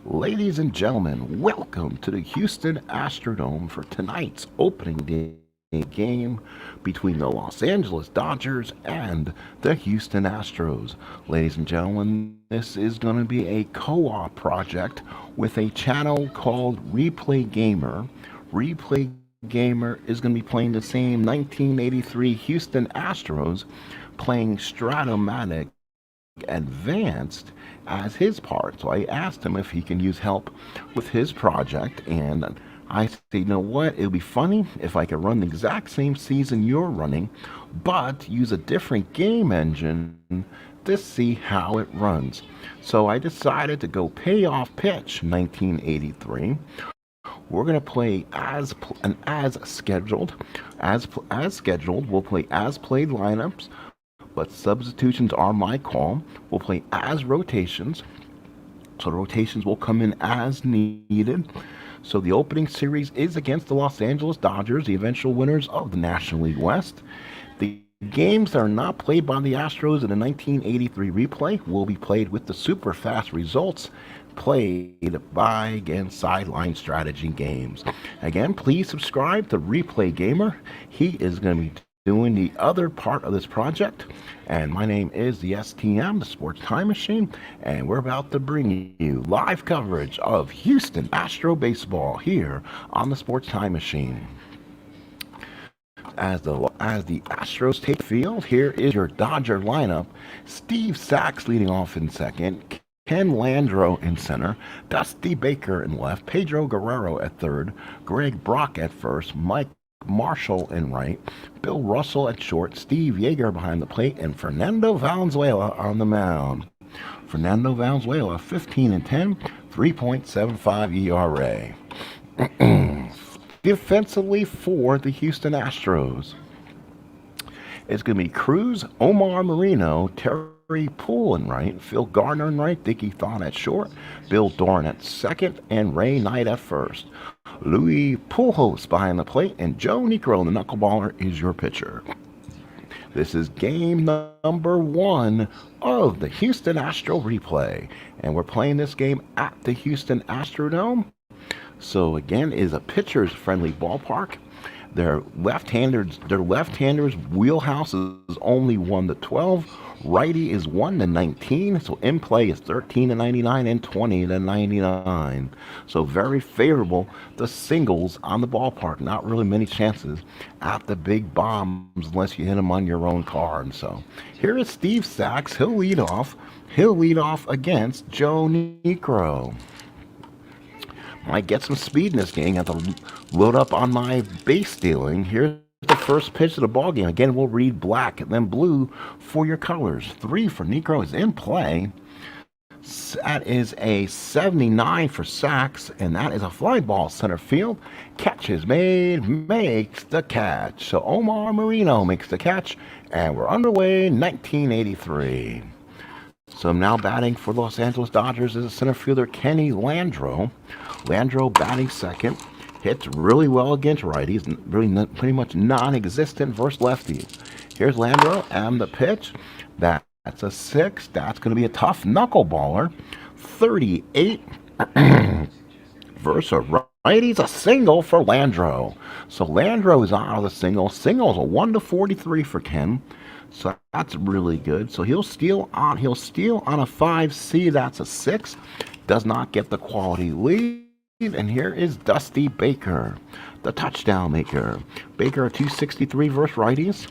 Ladies and gentlemen, welcome to the Houston Astrodome for tonight's opening day game between the Los Angeles Dodgers and the Houston Astros. Ladies and gentlemen, this is going to be a co-op project with a channel called Replay Gamer. Replay Gamer is going to be playing the same 1983 Houston Astros, playing Stratomatic Advanced as his part. So I asked him if he can use help with his project, and I said, you know what, it would be funny if I could run the exact same season you're running, but use a different game engine to see how it runs. So I decided to go payoff pitch 1983. We're going to play as scheduled. As scheduled, we'll play as played lineups, but substitutions are my call. We'll play as rotations, so the rotations will come in as needed. So the opening series is against the Los Angeles Dodgers, the eventual winners of the National League West. The games that are not played by the Astros in the 1983 replay will be played with the super fast results played by, again, sideline strategy games. Again, please subscribe to Replay Gamer. He is going to be doing the other part of this project, and my name is the STM, the Sports Time Machine, and we're about to bring you live coverage of Houston Astro baseball here on the Sports Time Machine. As the Astros take field, here is your Dodger lineup. Steve Sachs leading off in second, Ken Landro in center, Dusty Baker in left, Pedro Guerrero at third, Greg Brock at first, Mike Marshall in right, Bill Russell at short, Steve Yeager behind the plate, and Fernando Valenzuela on the mound. Fernando Valenzuela, 15-10, 3.75 ERA. Defensively for the Houston Astros, it's going to be Cruz, Omar Marino, Terry Poole in right, Phil Gardner in right, Dickie Thon at short, Bill Dorn at second, and Ray Knight at first. Louis Pujols behind the plate, and Joe Niekro, the knuckleballer, is your pitcher. This is game number 1 of the Houston Astro replay, and we're playing this game at the Houston Astrodome. So again, it is a pitcher's friendly ballpark. Their left-handers' wheelhouse is only 1-12. Righty is 1-19. So in play is 13-99 and 20-99. So very favorable. The singles on the ballpark. Not really many chances at the big bombs unless you hit them on your own card. So here is Steve Sachs. He'll lead off. He'll lead off against Joe Niekro. Might get some speed in this game. I have to load up on my base stealing. Here's the first pitch of the ball game. Again, we'll read black and then blue for your colors. 3 for Niekro is in play. That is a 79 for Sachs, and that is a fly ball center field. Catch is made, makes the catch. So Omar Marino makes the catch, and we're underway 1983. So now batting for Los Angeles Dodgers is a center fielder, Kenny Landro. Landro batting second. Hits really well against righties. Really pretty much non-existent versus lefties. Here's Landro and the pitch. That's a 6. That's going to be a tough knuckleballer. 38 versus a righties. A single for Landro. So Landro is out of the single. Single is a 1-43 for Ken. So that's really good. So he'll steal on a 5C. That's a 6. Does not get the quality lead. And here is Dusty Baker, the touchdown maker. Baker, a 263 versus righties.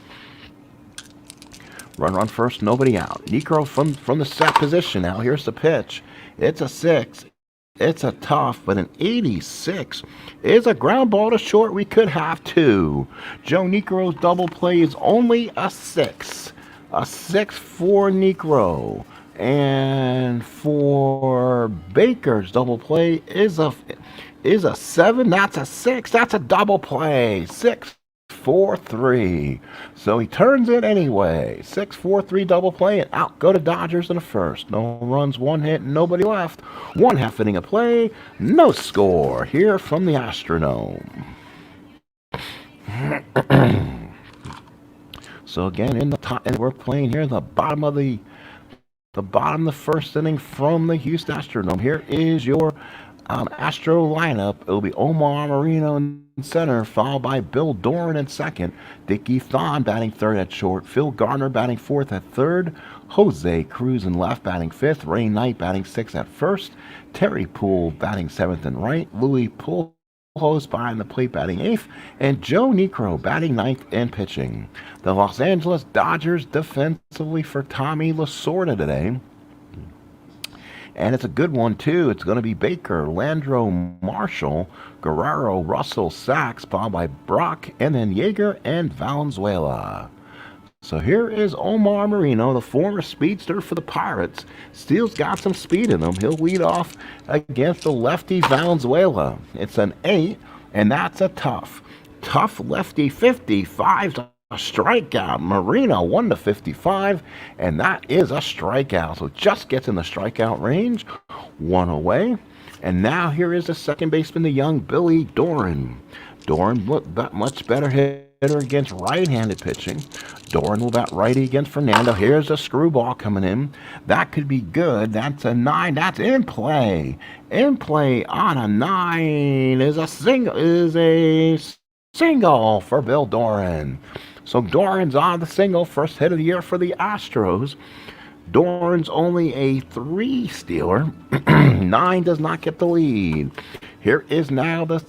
Run first, nobody out. Niekro from the set position now. Here's the pitch. It's a 6. It's a tough, but an 86 is a ground ball to short. We could have 2. Joe Niekro's double play is only a 6. A 6 for Niekro. And for Baker's double play is a 7. That's a 6. That's a double play. 6-4-3. So he turns it anyway. 6-4-3 double play, and out go the Dodgers in the first. No runs, 1 hit, nobody left. 1/2 inning of play, no score here from the Astrodome. So again, in the top, and we're playing here in the bottom of the the bottom of the first inning from the Houston Astrodome. Here is your Astro lineup. It'll be Omar Marino in center, followed by Bill Doran in second, Dickie Thon batting third at short, Phil Gardner batting fourth at third, Jose Cruz in left batting fifth, Ray Knight batting sixth at first, Terry Poole batting seventh and right, Louis Pujols behind the plate batting eighth, and Joe Niekro batting ninth and pitching. The Los Angeles Dodgers defensively for Tommy Lasorda today. And it's a good one, too. It's going to be Baker, Landro, Marshall, Guerrero, Russell, Sachs, followed by Brock, and then Yeager and Valenzuela. So here is Omar Marino, the former speedster for the Pirates. Still's got some speed in him. He'll lead off against the lefty Valenzuela. It's an 8, and that's a tough lefty 55 a strikeout. Marino 1-55, and that is a strikeout. So just gets in the strikeout range. One away. And now here is the second baseman, the young Billy Doran. Doran looked that much better hitter against right-handed pitching. Doran will bat righty against Fernando. Here's a screwball coming in. That could be good. That's a 9. That's in play. In play on a 9 is a single for Bill Doran. So Doran's on the single, first hit of the year for the Astros. Doran's only a 3 stealer. 9 does not get the lead. Here is now the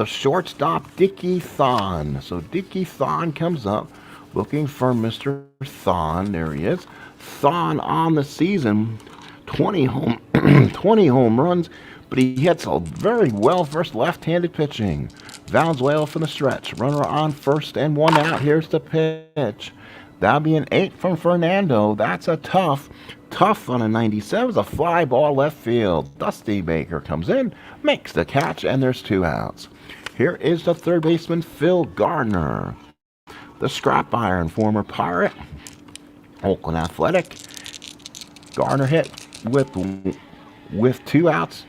shortstop, Dickie Thon. So Dickie Thon comes up looking for Mr. Thon. There he is. Thon on the season, 20 home runs, but he hits a very well first left-handed pitching. Valenzuela from the stretch. Runner on first and 1 out. Here's the pitch. That'll be an 8 from Fernando. That's a tough on a 97. It's a fly ball left field. Dusty Baker comes in, makes the catch, and there's 2 outs. Here is the third baseman, Phil Gardner. The scrap iron, former Pirate. Oakland Athletic. Gardner hit with 2 outs.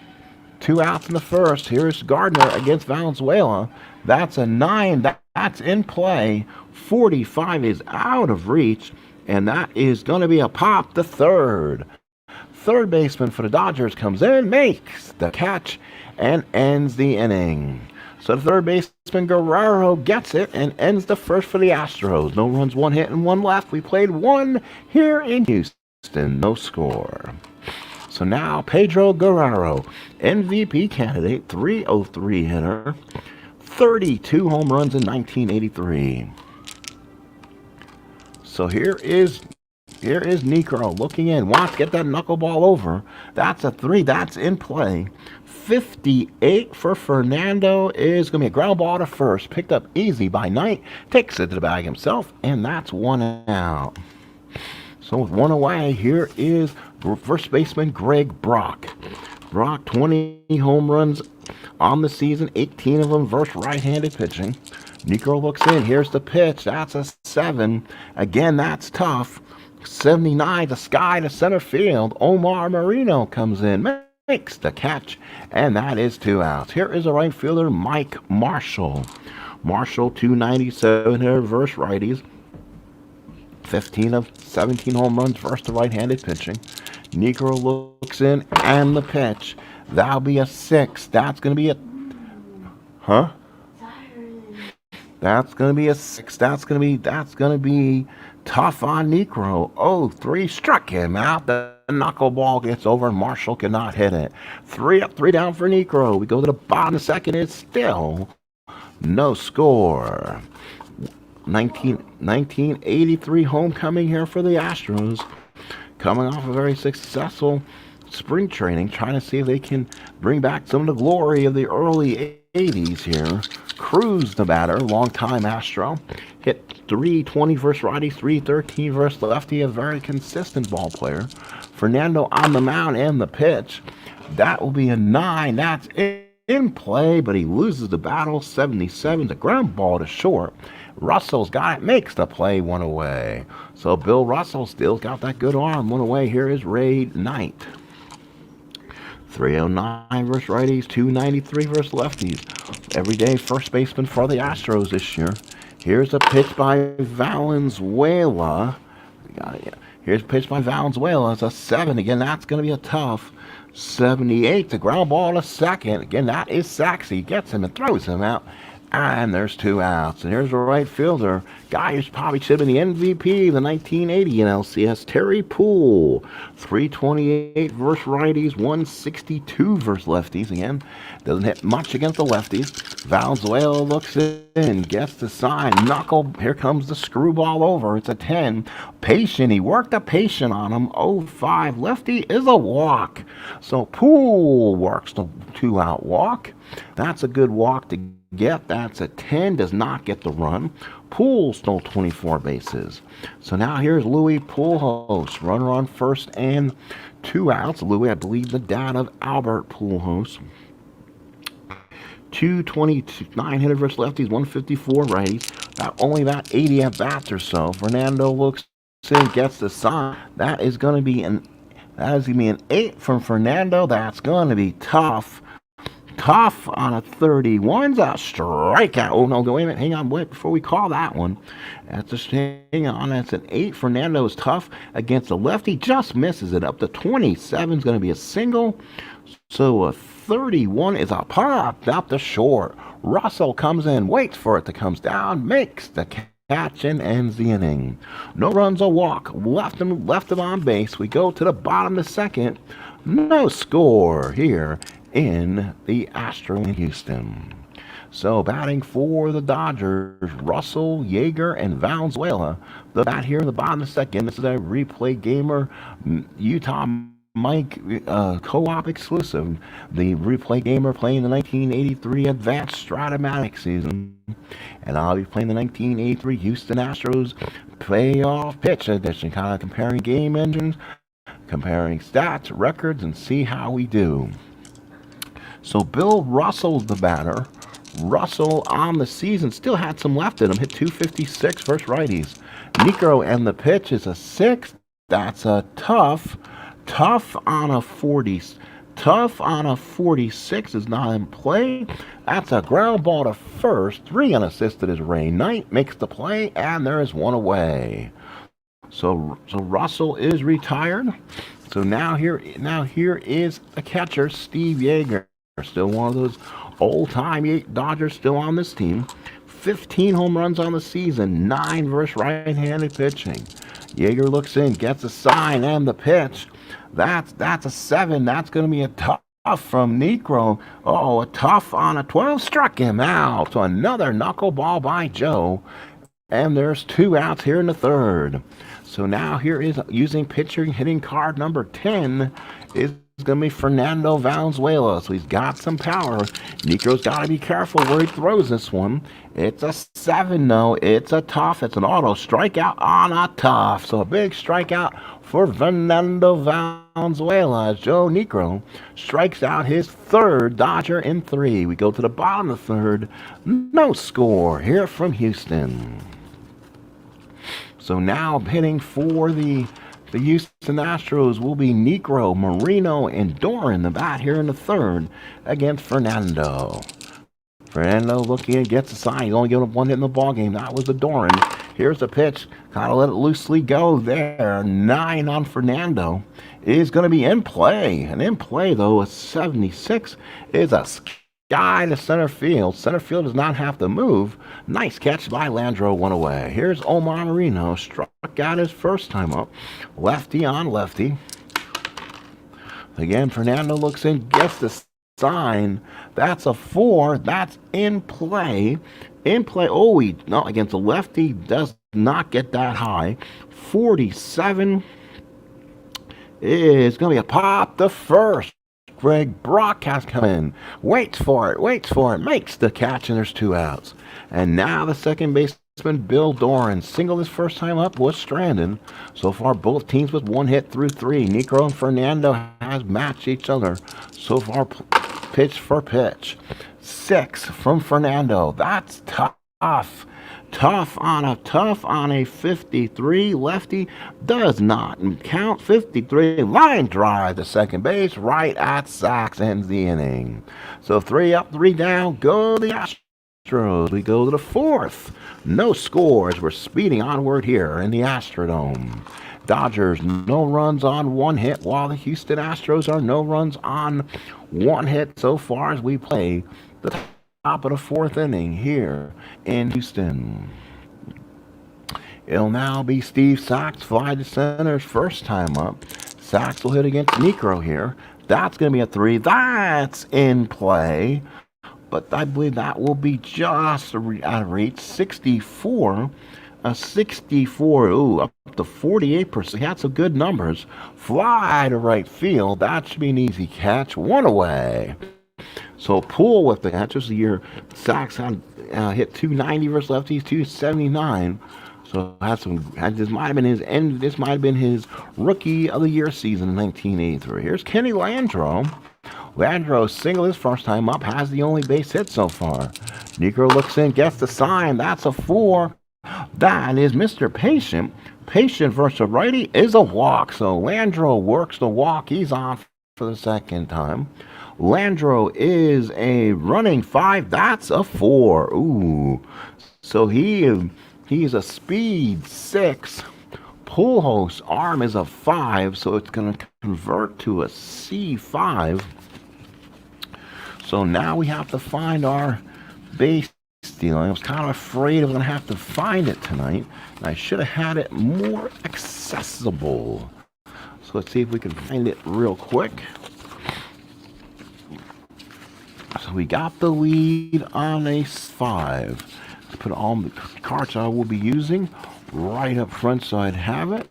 2 outs in the first. Here's Gardner against Valenzuela. That's a 9. That's in play. 45 is out of reach. And that is going to be a pop to third. Third baseman for the Dodgers comes in, makes the catch, and ends the inning. So the third baseman, Guerrero, gets it and ends the first for the Astros. No runs, 1 hit, and 1 left. We played 1 here in Houston. No score. So now Pedro Guerrero, MVP candidate, 303 hitter, 32 home runs in 1983. So here is Niekro looking in, wants to get that knuckleball over. That's a 3. That's in play. 58 for Fernando is going to be a ground ball to first. Picked up easy by Knight. Takes it to the bag himself, and that's 1 out. So with 1 away, here is first baseman Greg Brock. Brock, 20 home runs on the season, 18 of them versus right-handed pitching. Niekro looks in. Here's the pitch. That's a 7. Again, that's tough. 79 to sky to center field. Omar Marino comes in, makes the catch, and that is 2 outs. Here is a right fielder, Mike Marshall. Marshall, 297 hitter versus righties. 15 of 17 home runs versus the right-handed pitching. Niekro looks in, and the pitch. That'll be a 6. That's going to be a... Huh? That's going to be a 6. That's going to be tough on Niekro. Oh, 3 struck him out. The knuckleball gets over, and Marshall cannot hit it. 3 up, 3 down for Niekro. We go to the bottom of the second. It's still no score. 1983 homecoming here for the Astros. Coming off a very successful spring training, trying to see if they can bring back some of the glory of the early 80s here. Cruz, the batter, longtime Astro, hit 320 versus righty, 313 versus lefty, a very consistent ball player. Fernando on the mound and the pitch. That will be a 9. That's in play, but he loses the battle. 77, the ground ball to short. Russell's got it, makes the play, 1 away. So Bill Russell still got that good arm. 1 away. Here is Ray Knight. 309 versus righties, 293 versus lefties. Everyday first baseman for the Astros this year. Here's a pitch by Valenzuela. Got it. Yeah. Here's a pitch by Valenzuela. It's a 7. Again, that's going to be a tough 78. The ground ball to second. Again, that is Saxey. Gets him and throws him out. And there's 2 outs. And here's the right fielder. Guy who's probably should have been the MVP of the 1980 NLCS, Terry Poole. 328 versus righties, 162 versus lefties. Again, doesn't hit much against the lefties. Valenzuela looks in, gets the sign. Knuckle, here comes the screwball over. It's a 10. Patient, he worked a patient on him. 0-5. Lefty is a walk. So Poole works the 2-out walk. That's a good walk to get. That's a 10. Does not get the run. Poole stole 24 bases. So now here's Louis Pujols. Runner on first and 2 outs. Louis, I believe, the dad of Albert Pujols. 229 hitter versus lefties, 154 righties. Only about 80 at bats or so. Fernando looks in, gets the sign. That is going to be an 8 from Fernando. That's going to be tough. Tough on a 31's a strikeout. Oh, no, wait a minute. Hang on. Wait, before we call that one. That's just hang on. That's an 8. Fernando is tough against the lefty. Just misses it up to 27. Is going to be a single. So a 31 is a pop out the short. Russell comes in, waits for it to come down, makes the catch and ends the inning. No runs, a walk. Left him on base. We go to the bottom of the second. No score here in the Astros in Houston. So batting for the Dodgers, Russell, Yeager, and Valenzuela. The bat here in the bottom of the second. This is a replay gamer, Utah Mike co-op exclusive. The replay gamer playing the 1983 Advanced Stratomatic season. And I'll be playing the 1983 Houston Astros playoff pitch edition, kind of comparing game engines, comparing stats, records, and see how we do. So Bill Russell's the batter. Russell on the season still had some left in him. Hit 256 versus righties. Negro and the pitch is a 6. That's a tough on a 40. Tough on a 46 is not in play. That's a ground ball to first. 3 unassisted is Ray Knight. Makes the play, and there is 1 away. So Russell is retired. So now here is the catcher, Steve Yeager. Still one of those old-time Dodgers still on this team. 15 home runs on the season, 9 versus right-handed pitching. Yeager looks in, gets a sign, and the pitch. That's a 7. That's going to be a tough from Negro. Oh, a tough on a 12. Struck him out. So another knuckleball by Joe. And there's 2 outs here in the third. So now here is using pitching hitting card number 10 is going to be Fernando Valenzuela. So he's got some power. Nico's got to be careful where he throws this one. It's a 7, though. It's a tough. It's an auto strikeout on a tough. So a big strikeout for Fernando Valenzuela as Joe Negro strikes out his 3rd Dodger in 3. We go to the bottom of the 3rd. No score here from Houston. So now hitting for the Houston Astros will be Negro, Marino, and Doran. The bat here in the 3rd against Fernando. Fernando looking, gets a sign. He's only given up 1 hit in the ballgame. That was the Doran. Here's the pitch. Kind of let it loosely go there. 9 on Fernando is going to be in play. And in play, though, a 76 is a sky to center field. Center field does not have to move. Nice catch by Landro, 1 away. Here's Omar Marino. Struck out his first time up. Lefty on lefty. Again, Fernando looks in, gets the sign. That's a 4. That's in play. In play. Oh, no, against the lefty. Does not get that high. 47 is going to be a pop to first. Greg Brock has come in. Waits for it. Makes the catch, and there's 2 outs. And now the second baseman, Bill Doran, singled his first time up, was stranded. So far, both teams with 1 hit through 3. Negro and Fernando has matched each other. So far, pitch for pitch. 6 from Fernando. That's tough. Tough on a 53. Lefty does not count. 53. Line drive to second base. Right at Sachs ends the inning. So 3 up, 3 down. Go the Astros. Astros. We go to the fourth. No scores. We're speeding onward here in the Astrodome. Dodgers, no runs on one hit, while the Houston Astros are no runs on one hit so far as we play the top of the fourth inning here in Houston. It'll now be Steve Sachs, fly to center's first time up. Sachs will hit against Negro here. That's going to be a 3. That's in play. But I believe that will be just out of reach. 64. A 64. Ooh, up to 48%. He had some good numbers. Fly to right field. That should be an easy catch. 1 away. So Poole with the catch. This is the year Sachs had hit 290 versus lefties, 279. So this might have been his rookie of the year season in 1983. Here's Kenny Landro. Landro single his first time up, has the only base hit so far. Negro looks in, gets the sign. That's a 4. That is Mr. Patient. Patient versus righty is a walk. So Landro works the walk. He's on for the second time. Landro is a running 5. That's a 4. Ooh. So he is a speed 6. Pujols' arm is a 5, so it's going to convert to a C5. So now we have to find our base stealing. I was kind of afraid I was going to have to find it tonight. And I should have had it more accessible. So let's see if we can find it real quick. So we got the lead on a 5. Let's put all the cards I will be using right up front so I'd have it.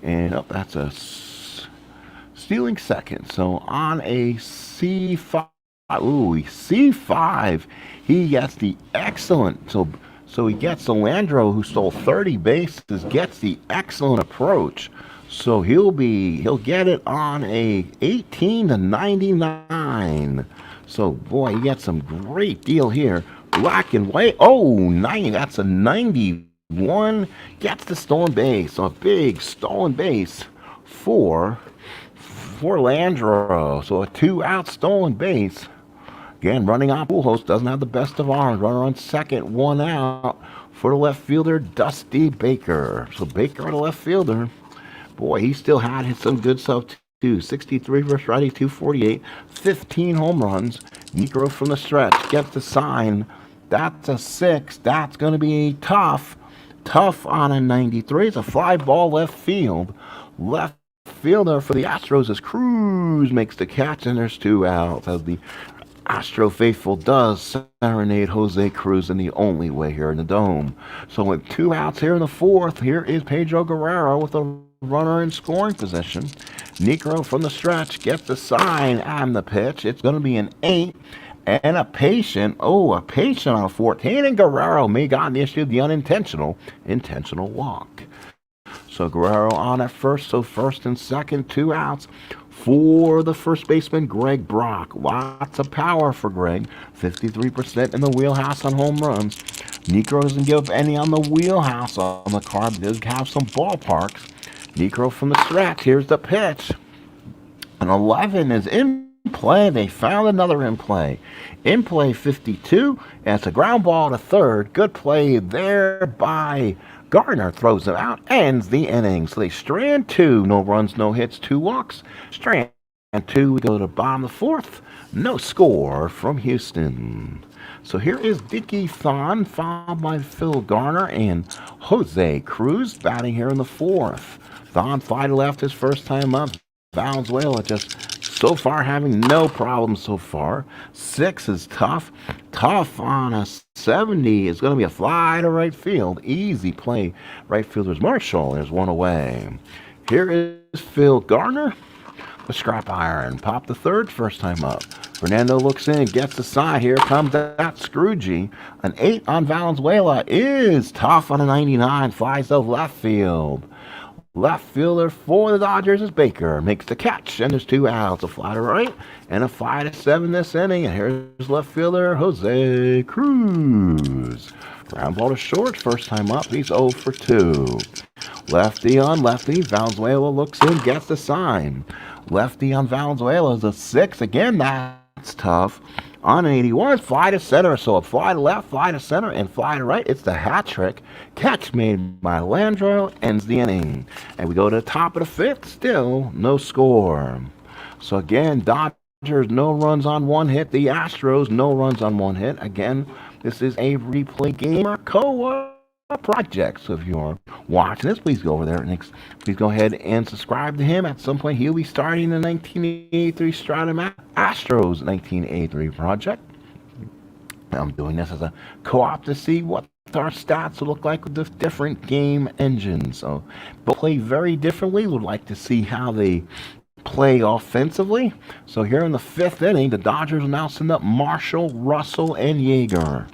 And that's a stealing second. So on a C5, C5, he gets the excellent. So he gets the Landro, who stole 30 bases, gets the excellent approach. So he'll get it on a 18 to 99. So boy, he gets some great deal here. Black and white. Oh, 90. That's a 91. Gets the stolen base. So a big stolen base for Landro. So a 2-out stolen base. Again, running on Pujols, doesn't have the best of arms. Runner on second, 1 out for the left fielder, Dusty Baker. So Baker, the left fielder. Boy, he still had some good stuff too. 63 versus righty, 248. 15 home runs. Negro from the stretch gets the sign. That's a 6. That's going to be tough. Tough on a 93. It's a fly ball left field. Left fielder for the Astros is Cruz. Makes the catch, and there's 2 outs. As the Astro faithful does serenade Jose Cruz in the only way here in the Dome. So with 2 outs here in the fourth, here is Pedro Guerrero with a runner in scoring position. Negro from the stretch gets the sign and the pitch. It's going to be an 8. And a patient on a 14, and Guerrero may have gotten the issue of the intentional walk. So Guerrero on at first, so first and second, 2 outs for the first baseman, Greg Brock. Lots of power for Greg, 53% in the wheelhouse on home runs. Negro doesn't give any on the wheelhouse on the card, but does have some ballparks. Negro from the stretch, here's the pitch. An 11 is in play. They found another in play. In play 52, and it's a ground ball to third. Good play there by Gardner. Throws it out, ends the inning. So they strand 2, no runs, no hits, 2 walks. Strand 2, we go to the bottom of the fourth. No score from Houston. So here is Dickie Thon, followed by Phil Garner and Jose Cruz batting here in the fourth. Thon fly to left his first time up. Valenzuela just so far having no problems so far. 6 is tough. Tough on a 70 is going to be a fly to right field. Easy play. Right fielder's Marshall. There's 1 away. Here is Phil Garner. The scrap iron. Pop the third first time up. Fernando looks in, gets the side. Here comes that Scroogey. An 8 on Valenzuela is tough on a 99. Flies to left field. Left fielder for the Dodgers is Baker. Makes the catch, and there's 2 outs. A fly to right and a fly to 7 this inning. And here's left fielder Jose Cruz. Ground ball to short, first time up. He's 0 for 2. Lefty on lefty. Valenzuela looks in, gets the sign. Lefty on Valenzuela is a 6. Again, that's tough. On an 81, fly to center. So a fly to left, fly to center, and fly to right. It's the hat trick. Catch made by Landro ends the inning. And we go to the top of the fifth. Still no score. So again, Dodgers no runs on one hit. The Astros no runs on one hit. Again, this is a replay gamer co-op project. So if you're watching this, please go over there and please go ahead and subscribe to him. At some point, he'll be starting the 1983 Stratum Astros 1983 project. I'm doing this as a co-op to see what our stats will look like with the different game engines. So both play very differently. Would like to see how they play offensively. So here in the fifth inning, the Dodgers will now send up Marshall, Russell, and Yeager.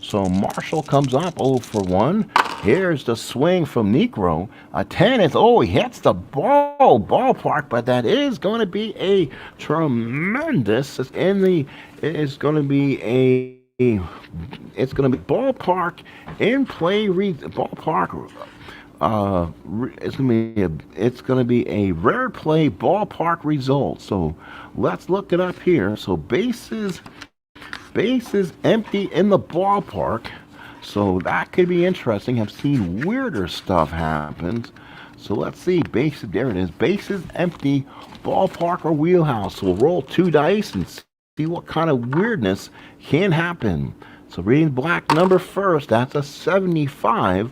So Marshall comes up 0 for 1. Here's the swing from Negro. A 10 is, he hits the ballpark, but that is going to be a tremendous, it's going to be ballpark in play, ballpark, it's going to be a rare play ballpark result. So let's look it up here. So bases empty in the ballpark. So that could be interesting. I've seen weirder stuff happen. So let's see. There it is. Bases empty, ballpark or wheelhouse. So we'll roll 2 dice and see what kind of weirdness can happen. So reading black number first, that's a 75.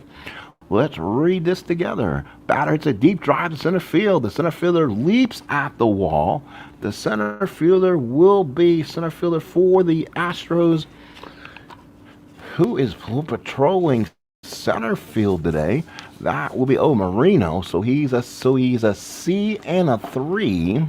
Let's read this together. Batter hits a deep drive to center field. The center fielder leaps at the wall. The center fielder will be center fielder for the Astros, who is patrolling center field today. That will be Omar Marino. So he's a C and a 3.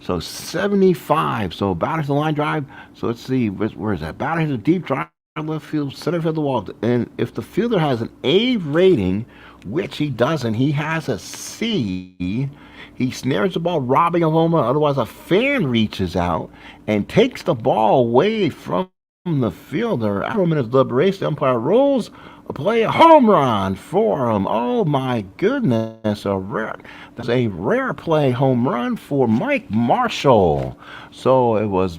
So 75. So batter's the line drive. So let's see, where is that? Batter hits a deep drive left field, center field the wall. And if the fielder has an A rating, which he doesn't, he has a C. He snares the ball, robbing a home run. Otherwise, a fan reaches out and takes the ball away from the fielder. After a minute's deliberation, the umpire rolls a play, a home run for him. Oh my goodness! That's a rare play home run for Mike Marshall. So it was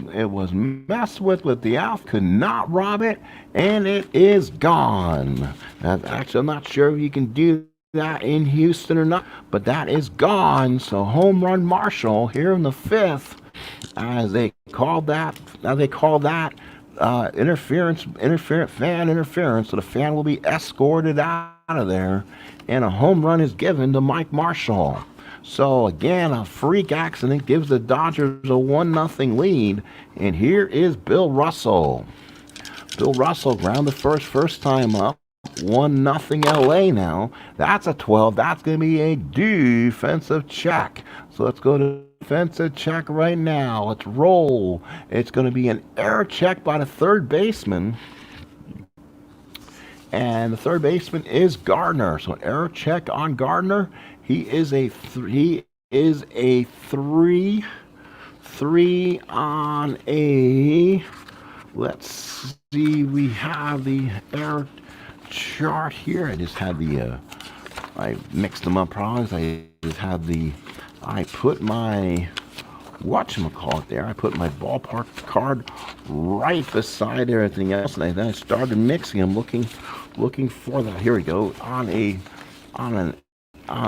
messed with the out, could not rob it, and it is gone. Actually, I'm not sure if you can do that in Houston or not, but that is gone. So home run Marshall here in the fifth, as they call that fan interference. So the fan will be escorted out of there, and a home run is given to Mike Marshall. So again, a freak accident gives the Dodgers a 1-0 lead, and here is Bill Russell. Bill Russell ground the first time up. 1-0 LA now. That's a 12. That's going to be a defensive check. So let's go to defensive check right now. Let's roll. It's going to be an error check by the third baseman. And the third baseman is Gardner. So an error check on Gardner. He is a 3 on a, let's see, we have the error chart here. I just had I mixed them up probably. I put my whatchamacallit there. I put my ballpark card right beside everything else, and then I started mixing them, looking for that. Here we go. On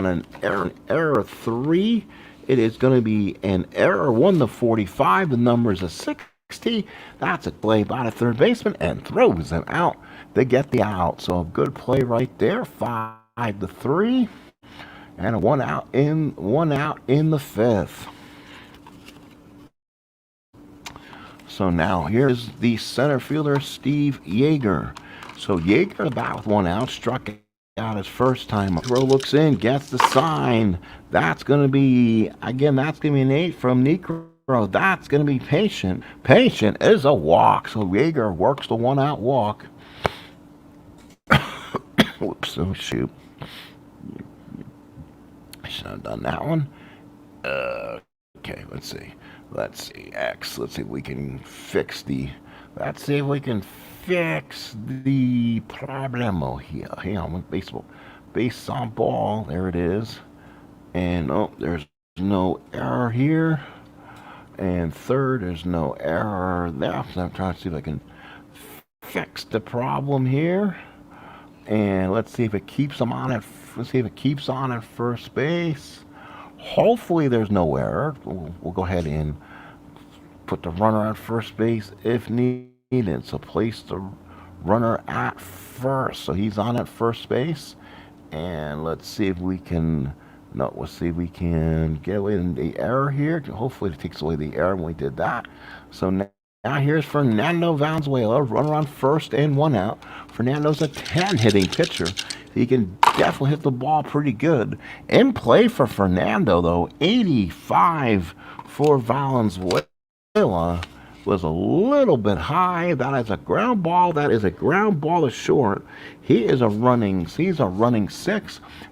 an error 3, it is going to be an error 1 to 45. The number is a 60. That's a play by the third baseman and throws them out. They get the out. So a good play right there. 5 to 3, and a one out in the fifth. So now here's the center fielder, Steve Yeager. So Yeager about with 1 out, struck out his first time. Throw looks in, gets the sign. That's going to be an 8 from Negro. That's going to be patient. Patient is a walk. So Yeager works the 1 out walk. Whoops, oh shoot. I should have done that one. Okay, let's see. X. Let's see if we can fix the problemo here. Hang on, base on ball. There it is. And there's no error here. And third, there's no error there. So I'm trying to see if I can fix the problem here. And let's see if it keeps him on at. Let's see if it keeps on at first base. Hopefully, there's no error. We'll go ahead and put the runner at first base if needed. So place the runner at first. So he's on at first base. And let's see if we can. No, let's see if we can get away with the error here. Hopefully, it takes away the error when we did that. So now here's Fernando Valenzuela, runner on first and one out. Fernando's a 10-hitting pitcher. He can definitely hit the ball pretty good. In play for Fernando, though, 85 for Valenzuela was a little bit high. That is a ground ball. That is a ground ball to short. He's a running 6.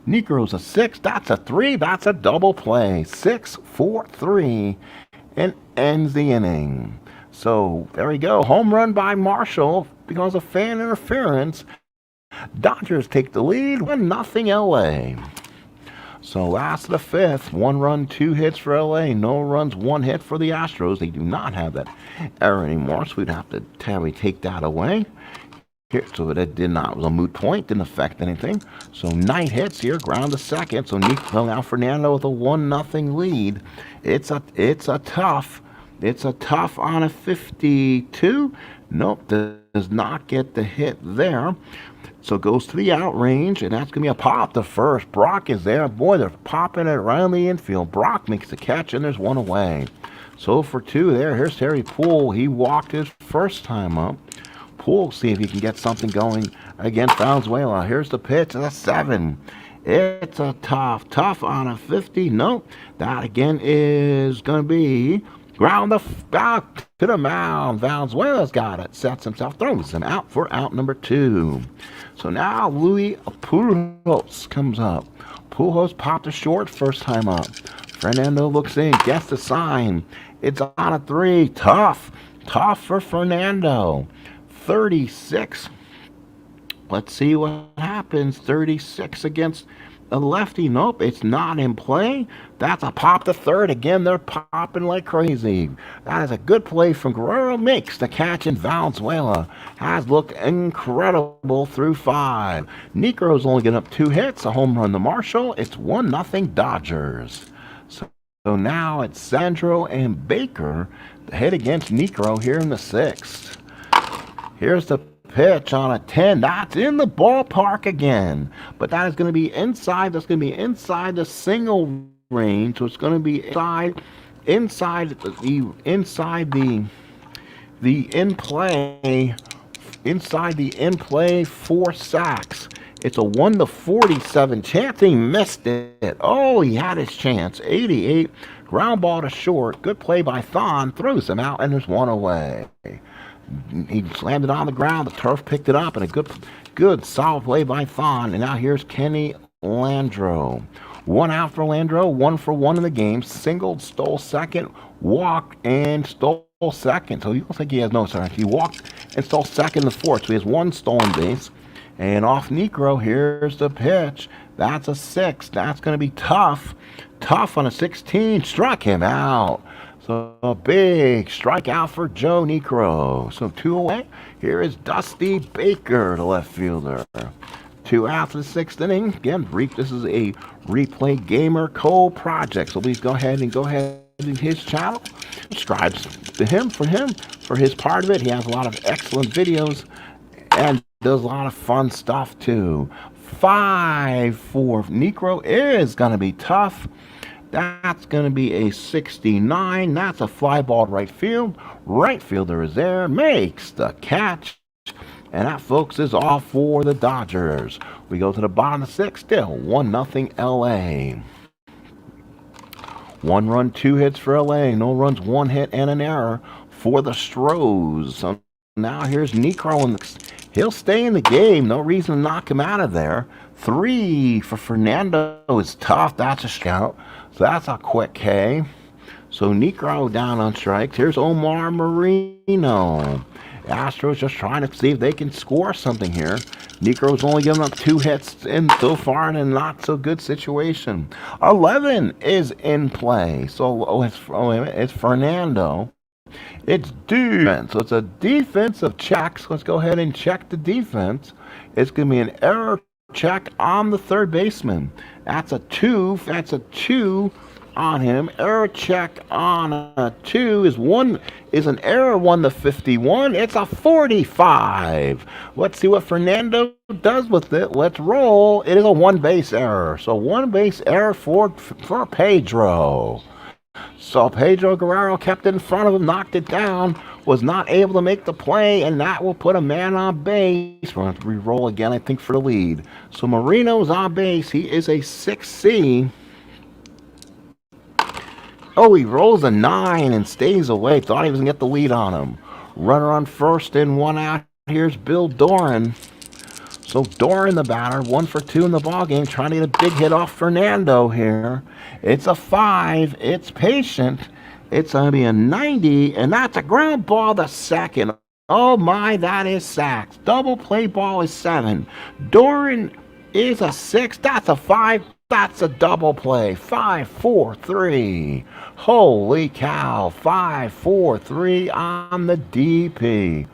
Nigro's a 6. That's a 3. That's a double play. 6, 4, 3, and ends the inning. So there we go. Home run by Marshall because of fan interference. Dodgers take the lead, 1-0 LA. So last of the fifth, 1 run, 2 hits for LA, no runs, 1 hit for the Astros. They do not have that error anymore, so we'd have to take that away. Here, so it did not, it was a moot point, didn't affect anything. So 9 hits here, ground to second. So now Fernando with a 1-0 lead. It's a tough on a 52. Nope, does not get the hit there. So goes to the out range, and that's going to be a pop to first. Brock is there. Boy, they're popping it around the infield. Brock makes the catch, and there's 1 away. So for 2 there, here's Terry Poole. He walked his first time up. Poole, see if he can get something going against Valenzuela. Here's the pitch, and a 7. It's a tough on a 50. Nope, that again is going to be ground back to the mound. Valenzuela's got it. Sets himself, throws him out for out number 2. So now Luis Pujols comes up. Pujols popped to short first time up. Fernando looks in, gets the sign. It's on a 3. Tough for Fernando. 36. Let's see what happens. 36 against a lefty. Nope, it's not in play. That's a pop to third. Again, they're popping like crazy. That is a good play from Guerrero. Makes the catch, and Valenzuela has looked incredible through 5. Nigro's only getting up 2 hits. A home run to Marshall. It's 1-0 Dodgers. So now it's Sandro and Baker. The hit against Nigro here in the 6th. Here's the pitch on a 10. That's in the ballpark again. But that is going to be inside. That's going to be inside the single range. So it's going to be inside the in play 4 sacks. It's a 1-47 chance. He missed it. Oh, he had his chance. 88. Ground ball to short. Good play by Thon. Throws him out, and there's 1 away. He slammed it on the ground. The turf picked it up, and a good solid play by Thon. And now here's Kenny Landro. 1 out for Landro, 1 for 1 in the game. Singled, stole second, walked, and stole second. So you don't think he has no second. He walked and stole second in the 4th. So he has 1 stolen base. And off Nigro, here's the pitch. That's a 6. That's going to be tough. Tough on a 16. Struck him out. So a big strikeout for Joe Nigro. So 2 away. Here is Dusty Baker, the left fielder. 2 outs in the 6th inning. Again, this is a Replay Gamer Co. project. So please go ahead in his channel. Subscribe to him for his part of it. He has a lot of excellent videos and does a lot of fun stuff too. 5 for Nigro is going to be tough. That's going to be a 69. That's a fly ball to right field. Right fielder is there, makes the catch. And that, folks, is all for the Dodgers. We go to the bottom of the 6th, still 1-0 LA. 1 run, 2 hits for LA. No runs, 1 hit, and an error for the Stros. So now here's Nigro, and he'll stay in the game. No reason to knock him out of there. 3 for Fernando is tough. That's a scout. So that's a quick K. So Nigro down on strikes. Here's Omar Marino. The Astros just trying to see if they can score something here. Nigro's only given up 2 hits in so far in a not so good situation. 11 is in play. So it's Fernando. It's defense. So it's a defensive check. So let's go ahead and check the defense. It's going to be an error check on the third baseman. That's a 2. That's a 2 on him. Error check on a 2 is an error 1 to 51. It's a 45. Let's see what Fernando does with it. Let's roll. It is a 1 base error. So 1 base error for Pedro. So Pedro Guerrero kept it in front of him, knocked it down, was not able to make the play, and that will put a man on base. We're going to have to re-roll again, I think, for the lead. So Marino's on base. He is a 6C. Oh, he rolls a 9 and stays away. Thought he was going to get the lead on him. Runner on first and 1 out. Here's Bill Doran. So Doran, the batter, 1 for 2 in the ballgame, trying to get a big hit off Fernando here. It's a 5. It's patient. It's going to be a 90, and that's a ground ball to second. Oh my, that is sacks. Double play ball is 7. Doran is a 6. That's a 5. That's a double play. 5, 4, 3. Holy cow. 5, 4, 3 on the DP.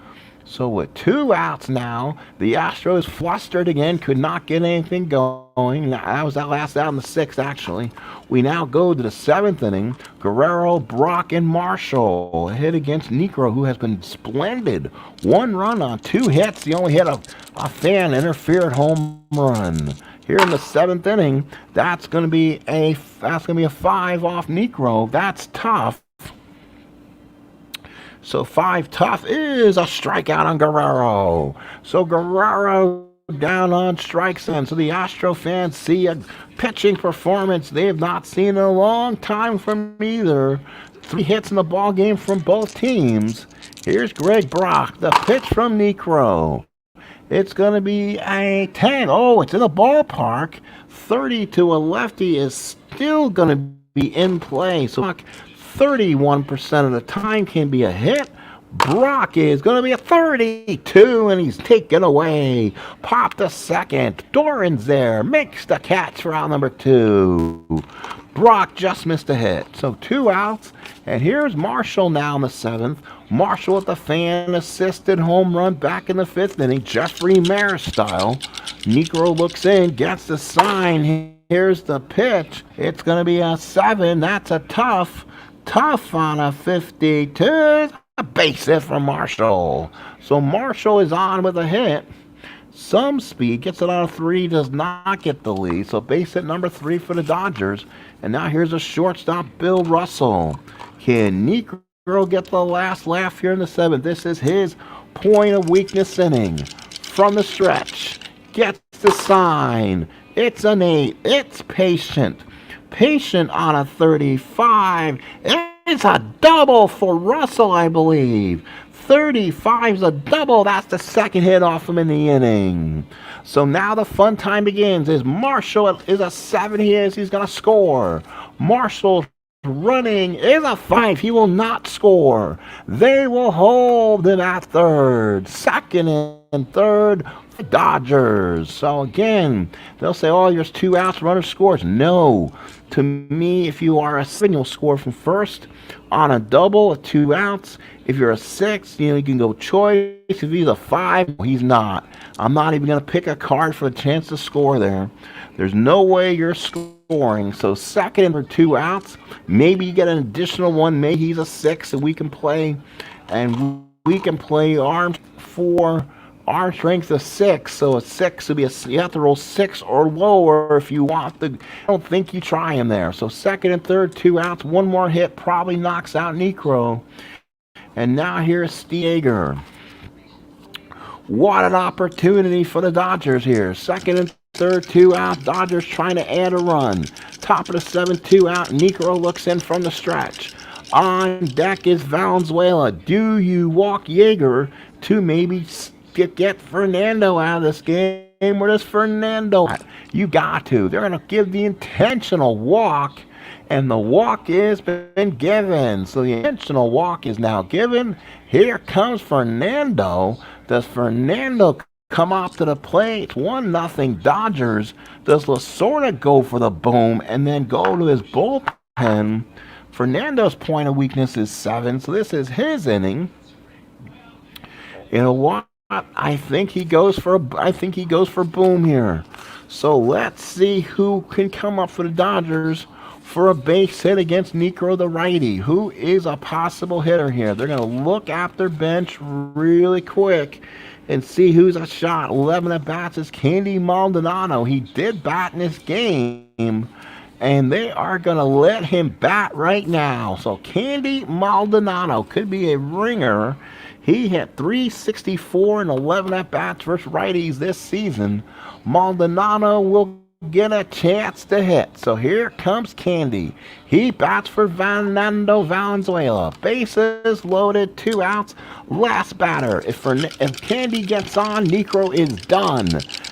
So with 2 outs now, the Astros flustered again, could not get anything going. That was that last out in the 6th, actually. We now go to the 7th inning. Guerrero, Brock, and Marshall. A hit against Negro, who has been splendid. 1 run on 2 hits. He only hit a fan interfered home run. Here in the 7th inning, that's going to be a 5 off Negro. That's tough. So 5 tough is a strikeout on Guerrero. So Guerrero down on strikes in. So the Astro fans see a pitching performance they have not seen in a long time from either. 3 hits in the ball game from both teams. Here's Greg Brock, the pitch from Negro. It's going to be a 10. Oh, it's in the ballpark. 30 to a lefty is still going to be in play. So 31% of the time can be a hit. Brock is going to be a 32, and he's taken away. Pop to second. Doran's there. Makes the catch for out number 2. Brock just missed a hit. So 2 outs. And here's Marshall now in the 7th. Marshall with the fan-assisted home run back in the 5th inning. Jeffrey Mayer style. Negro looks in, gets the sign. Here's the pitch. It's going to be a 7. That's a tough on a 52. A base hit from Marshall. So Marshall is on with a hit. Some speed, gets it out of 3, does not get the lead. So base hit number 3 for the Dodgers. And now here's a shortstop, Bill Russell. Can Negro get the last laugh here in the 7th? This is his point of weakness inning. From the stretch, gets the sign. It's an 8. It's patient. Patient on a 35. It's a double for Russell, I believe. 35's a double. That's the 2nd hit off him in the inning. So now the fun time begins. As Marshall is a 7. He's going to score. Marshall running is a 5. He will not score. They will hold him at 3rd. 2nd and 3rd. Dodgers. So again, they'll say, oh, there's 2 outs, runner scores. No. To me, if you are a 7, you'll score from first on a double, 2 outs. If you're a 6, you can go choice. If he's a 5, he's not. I'm not even going to pick a card for a chance to score there. There's no way you're scoring. So 2nd or 2 outs. Maybe you get an additional one. Maybe he's a 6 and we can play. And we can play arms for our strength is 6, so a 6 would be you have to roll 6 or lower if you want the. I don't think you try him there. So 2nd and 3rd, 2 outs, 1 more hit probably knocks out Negro. And now here's Yeager. What an opportunity for the Dodgers here. 2nd and 3rd, 2 out. Dodgers trying to add a run. Top of the 7th, 2 out. Negro looks in from the stretch. On deck is Valenzuela. Do you walk Yeager to maybe get Fernando out of this game? where does Fernando at? You got to. They're going to give the intentional walk, and the walk has been given. So the intentional walk is now given. Here comes Fernando. Does Fernando come up to the plate? 1-0 Dodgers. Does Lasorda go for the boom and then go to his bullpen? Fernando's point of weakness is 7, so this is his inning. You know what? I think he goes for boom here. So let's see who can come up for the Dodgers for a base hit against Niekro, the righty. Who is a possible hitter here? They're going to look at their bench really quick and see who's a shot. 11 at bats is Candy Maldonado. He did bat in this game, and they are going to let him bat right now. So Candy Maldonado could be a ringer. He hit .364 and 11 at-bats versus righties this season. Maldonado will get a chance to hit. So here comes Candy. He bats for Fernando Valenzuela. Bases loaded, 2 outs. Last batter. If Candy gets on, Niekro is done.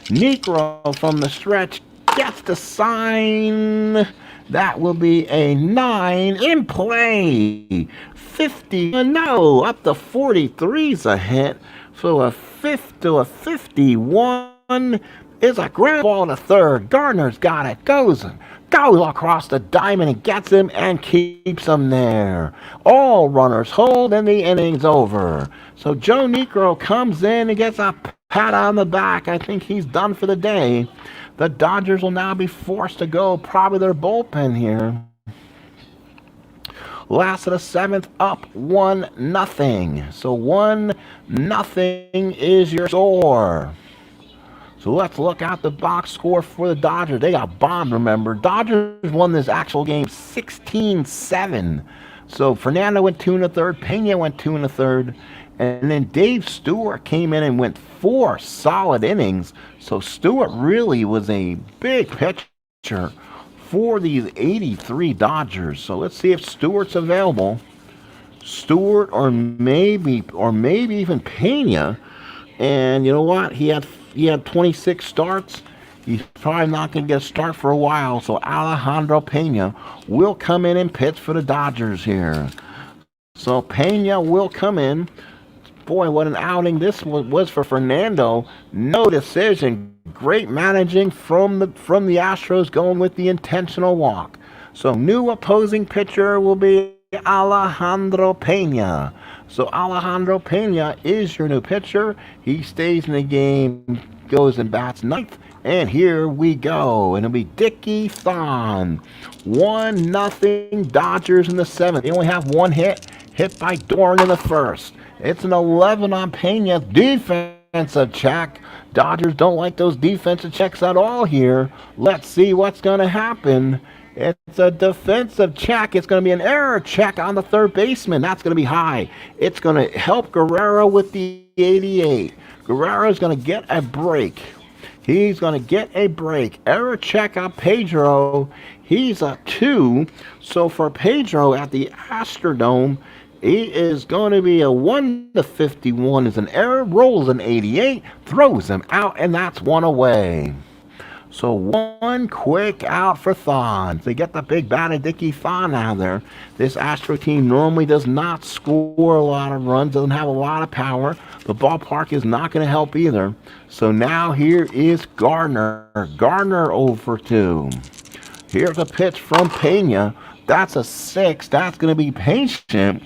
Niekro from the stretch gets the sign. That will be a 9 in play. 50, no, up to 43's a hit. So a 51 is a ground ball to third. Gardner's got it. Goes across the diamond and gets him and keeps him there. All runners hold and the inning's over. So Joe Niekro comes in and gets a pat on the back. I think he's done for the day. The Dodgers will now be forced to go probably their bullpen here. Last of the 7th, up 1-0. So 1-0 is your score. So let's look at the box score for the Dodgers. They got bombed, remember. Dodgers won this actual game 16-7. So Fernando went 2 1/3. Pena went 2 1/3. And then Dave Stewart came in and went 4 solid innings. So Stewart really was a big pitcher for these 83 Dodgers. So let's see if Stewart's available. Stewart or maybe even Pena. And you know what? He had 26 starts. He's probably not going to get a start for a while. So Alejandro Pena will come in and pitch for the Dodgers here. So Pena will come in. Boy, what an outing this was for Fernando. No decision. Great managing from the Astros, going with the intentional walk. So new opposing pitcher will be Alejandro Pena. So Alejandro Pena is your new pitcher. He stays in the game, goes and bats 9th. And here we go. And it'll be Dickie Thon. 1-0 Dodgers in the 7th. They only have 1 hit by Dorn in the 1st. It's an 11 on Pena's defensive check. Dodgers don't like those defensive checks at all here. Let's see what's going to happen. It's a defensive check. It's going to be an error check on the third baseman. That's going to be high. It's going to help Guerrero with the 88. Guerrero's going to get a break. He's going to get a break. Error check on Pedro. He's a 2. So for Pedro at the Astrodome, he is going to be a 1-51 is an error, rolls an 88, throws him out, and that's 1 away. So 1 quick out for Thon. They get the big bat of Dickie Thon out of there. This Astro team normally does not score a lot of runs, doesn't have a lot of power. The ballpark is not going to help either. So now here is Gardner. Gardner 0 for 2. Here's a pitch from Pena. That's a 6. That's going to be patient.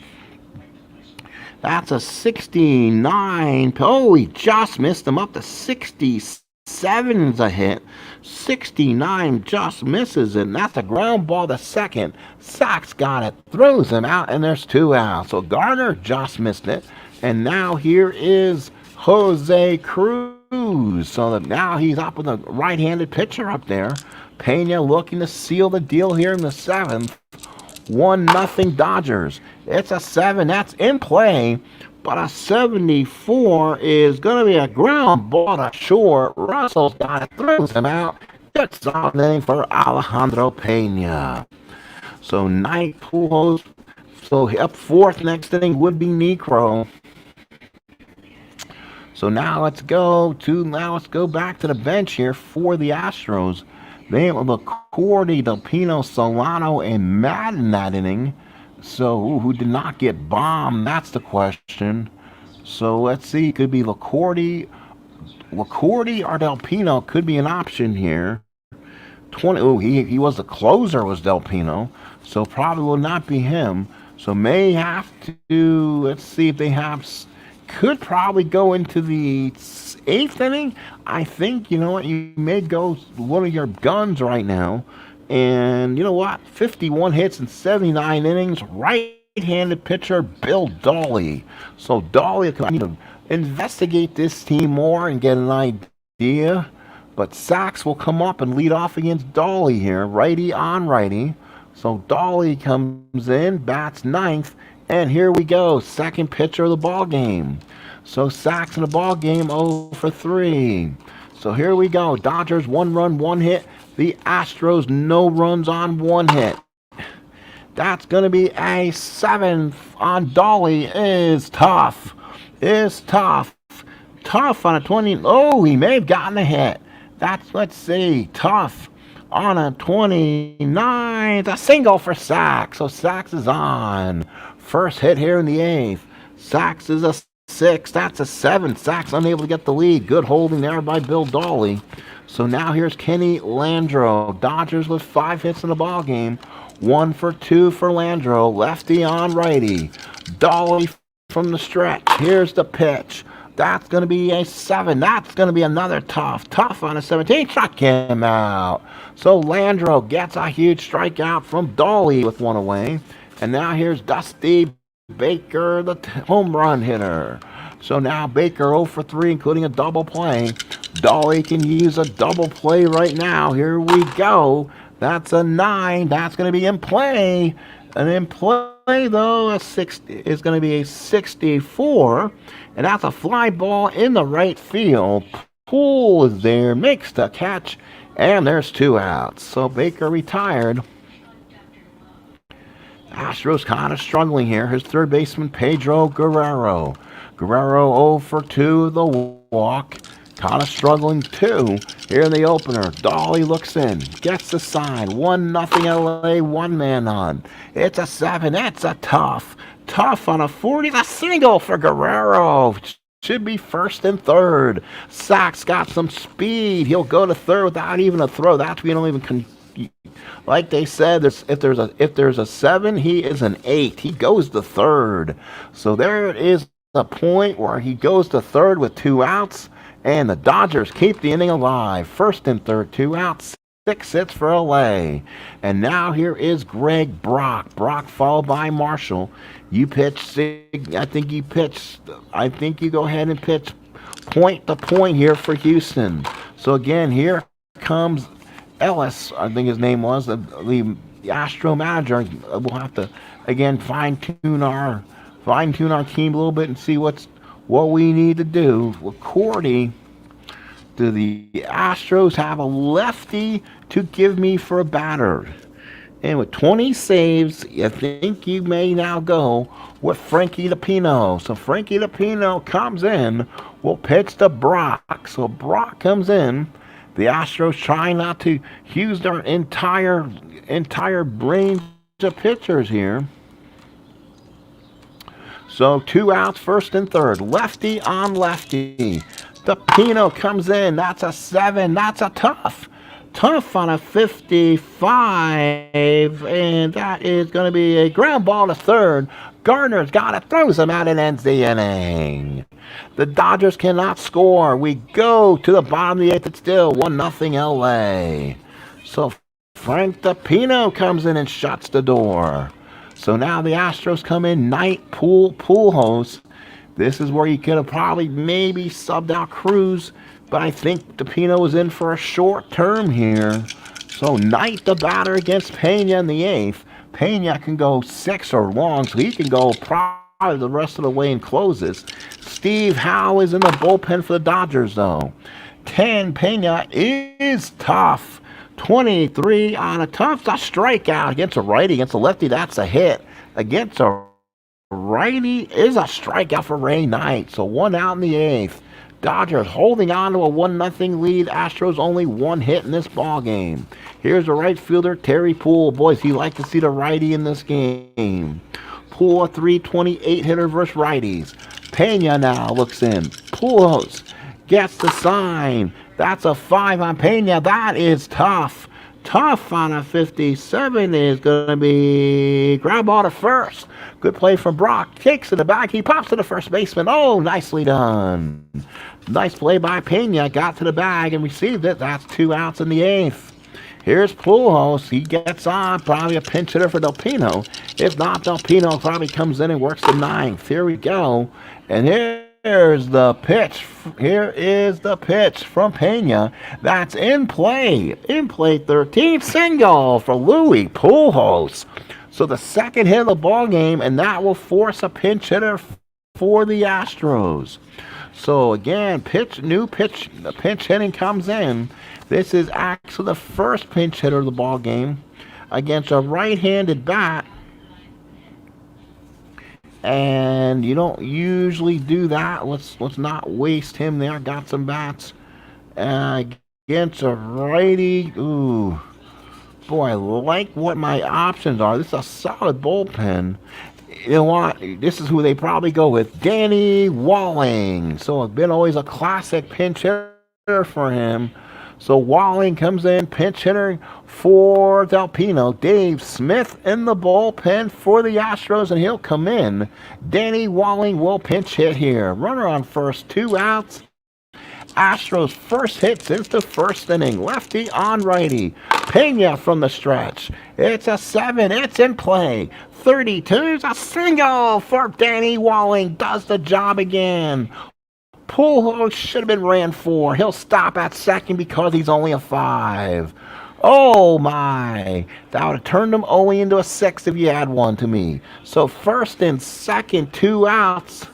That's a 69. Oh, he just missed him up to 67's a hit. 69 just misses it. And that's a ground ball to second. Sox got it. Throws him out, and there's 2 outs. So Gardner just missed it. And now here is Jose Cruz. So that now he's up with a right-handed pitcher up there. Pena looking to seal the deal here in the 7th. 1-0 Dodgers. It's a 7. That's in play. But a 74 is going to be a ground ball to short. Russell's got it. Throws him out. Good solid inning for Alejandro Pena. So Knight Pujols. So up 4th next inning would be Niekro. So let's go back to the bench here for the Astros. They have McCourty, Delpino, Solano, and Madden that inning. So who did not get bombed? That's the question. So let's see. Could be LaCourty or Delpino could be an option here. 20. Oh, he was the closer, was Delpino. So probably will not be him. So may have to. Let's see if they have. Could probably go into the 8th inning. I think, you know what, you may go one of your guns right now. And you know what? 51 hits in 79 innings. Right-handed pitcher Bill Dolly. So Dolly, I need to investigate this team more and get an idea. But Sachs will come up and lead off against Dolly here. Righty on righty. So Dolly comes in, bats 9th. And here we go, second pitcher of the ball game. So Sachs in the ball game, 0 for 3. So here we go. Dodgers 1 run, 1 hit. The Astros no runs on 1 hit. That's going to be a 7th on Dolly. Is tough. Tough on a 20. Oh, he may have gotten a hit. Let's see, tough. On a 29th, a single for Sachs. So Sachs is on. First hit here in the 8th. Sachs is a 6. That's a 7. Sachs unable to get the lead. Good holding there by Bill Dolly. So now here's Kenny Landro. Dodgers with 5 hits in the ball game. 1 for 2 for Landro. Lefty on righty. Dolly from the stretch. Here's the pitch. That's going to be a 7. That's going to be another tough. Tough on a 17. Struck him out. So Landro gets a huge strikeout from Dolly with 1 away. And now here's Dusty Baker, the home run hitter. So now Baker 0 for 3, including a double play. Dolly can use a double play right now. Here we go. That's a 9. That's going to be in play. And in play, though, is going to be a 64. And that's a fly ball in the right field. Poole is there, makes the catch, and there's 2 outs. So Baker retired. Astros kind of struggling here. His third baseman, Pedro Guerrero. Guerrero 0 for 2, the walk. Kind of struggling too. Here in the opener, Dolly looks in, gets the sign. 1-0 LA, 1 man on. It's a 7. It's a tough on a 40. A single for Guerrero. Should be first and third. Sachs got some speed. He'll go to third without even a throw. That's we don't even. Like they said, if there's a 7, he is an 8. He goes to third. So there is a point where he goes to third with 2 outs. And the Dodgers keep the inning alive. First and third, 2 outs, 6 hits for LA. And now here is Greg Brock. Brock followed by Marshall. You pitch, I think you go ahead and pitch point to point here for Houston. So again, here comes Ellis, I think his name was, the Astro manager. We'll have to, again, fine-tune our team a little bit and see what we need to do. With Cordy, do the Astros have a lefty to give me for a batter? And with 20 saves, I think you may now go with Frankie DePino. So Frankie DePino comes in, will pitch to Brock. So Brock comes in. The Astros trying not to use their entire range of pitchers here. So 2 outs, first and third. Lefty on lefty. DePino comes in. That's a 7. That's a tough on a 55. And that is going to be a ground ball to third. Gardner's got it, throws him out and ends the inning. The Dodgers cannot score. We go to the bottom of the 8th. It's still 1-0 LA. So Frank DePino comes in and shuts the door. So now the Astros come in, Knight, Poole host. This is where you could have probably maybe subbed out Cruz, but I think DePino was in for a short term here. So Knight the batter against Pena in the 8th. Pena can go 6 or long, so he can go probably the rest of the way and close this. Steve Howe is in the bullpen for the Dodgers, though. 10, Pena is tough. 23 on a tough strikeout against a righty. Against a lefty, that's a hit. Against a righty is a strikeout for Ray Knight. So 1 out in the 8th. Dodgers holding on to a 1-0 lead. Astros only one hit in this ball game. Here's the right fielder, Terry Poole. Boys, he like to see the righty in this game. Poole, a 328 hitter versus righties. Pena now looks in. Pujols gets the sign. That's a 5 on Pena. That is tough. Tough on a 57 is going to be ground ball to first. Good play from Brock. Takes to the back. He pops to the first baseman. Oh, nicely done. Nice play by Pena. Got to the bag and received it. That's 2 outs in the 8th. Here's Pujols. He gets on. Probably a pinch hitter for Del Pino. If not, Del Pino probably comes in and works the 9th. Here we go. And here's the pitch. Here is the pitch from Pena. That's in play. In play 13. Single for Louis Pujols. So the second hit of the ball game, and that will force a pinch hitter for the Astros. So again, the pinch hitting comes in. This is actually the first pinch hitter of the ball game against a right-handed bat. And you don't usually do that. Let's not waste him there. Got some bats against a righty. Ooh, boy, I like what my options are. This is a solid bullpen. You know what? This is who they probably go with. Danny Walling. So it's been always a classic pinch hitter for him. So Walling comes in, pinch hitter for Del Pino. Dave Smith in the bullpen for the Astros, and he'll come in. Danny Walling will pinch hit here. Runner on first, 2 outs. Astros first hit since the first inning. Lefty on righty. Pena from the stretch. It's a 7. It's in play. 32's a single for Danny Walling. Does the job again. Pujols should have been ran for. He'll stop at second because he's only a 5. Oh my. That would have turned him only into a 6 if you had one to me. So first and second, 2 outs.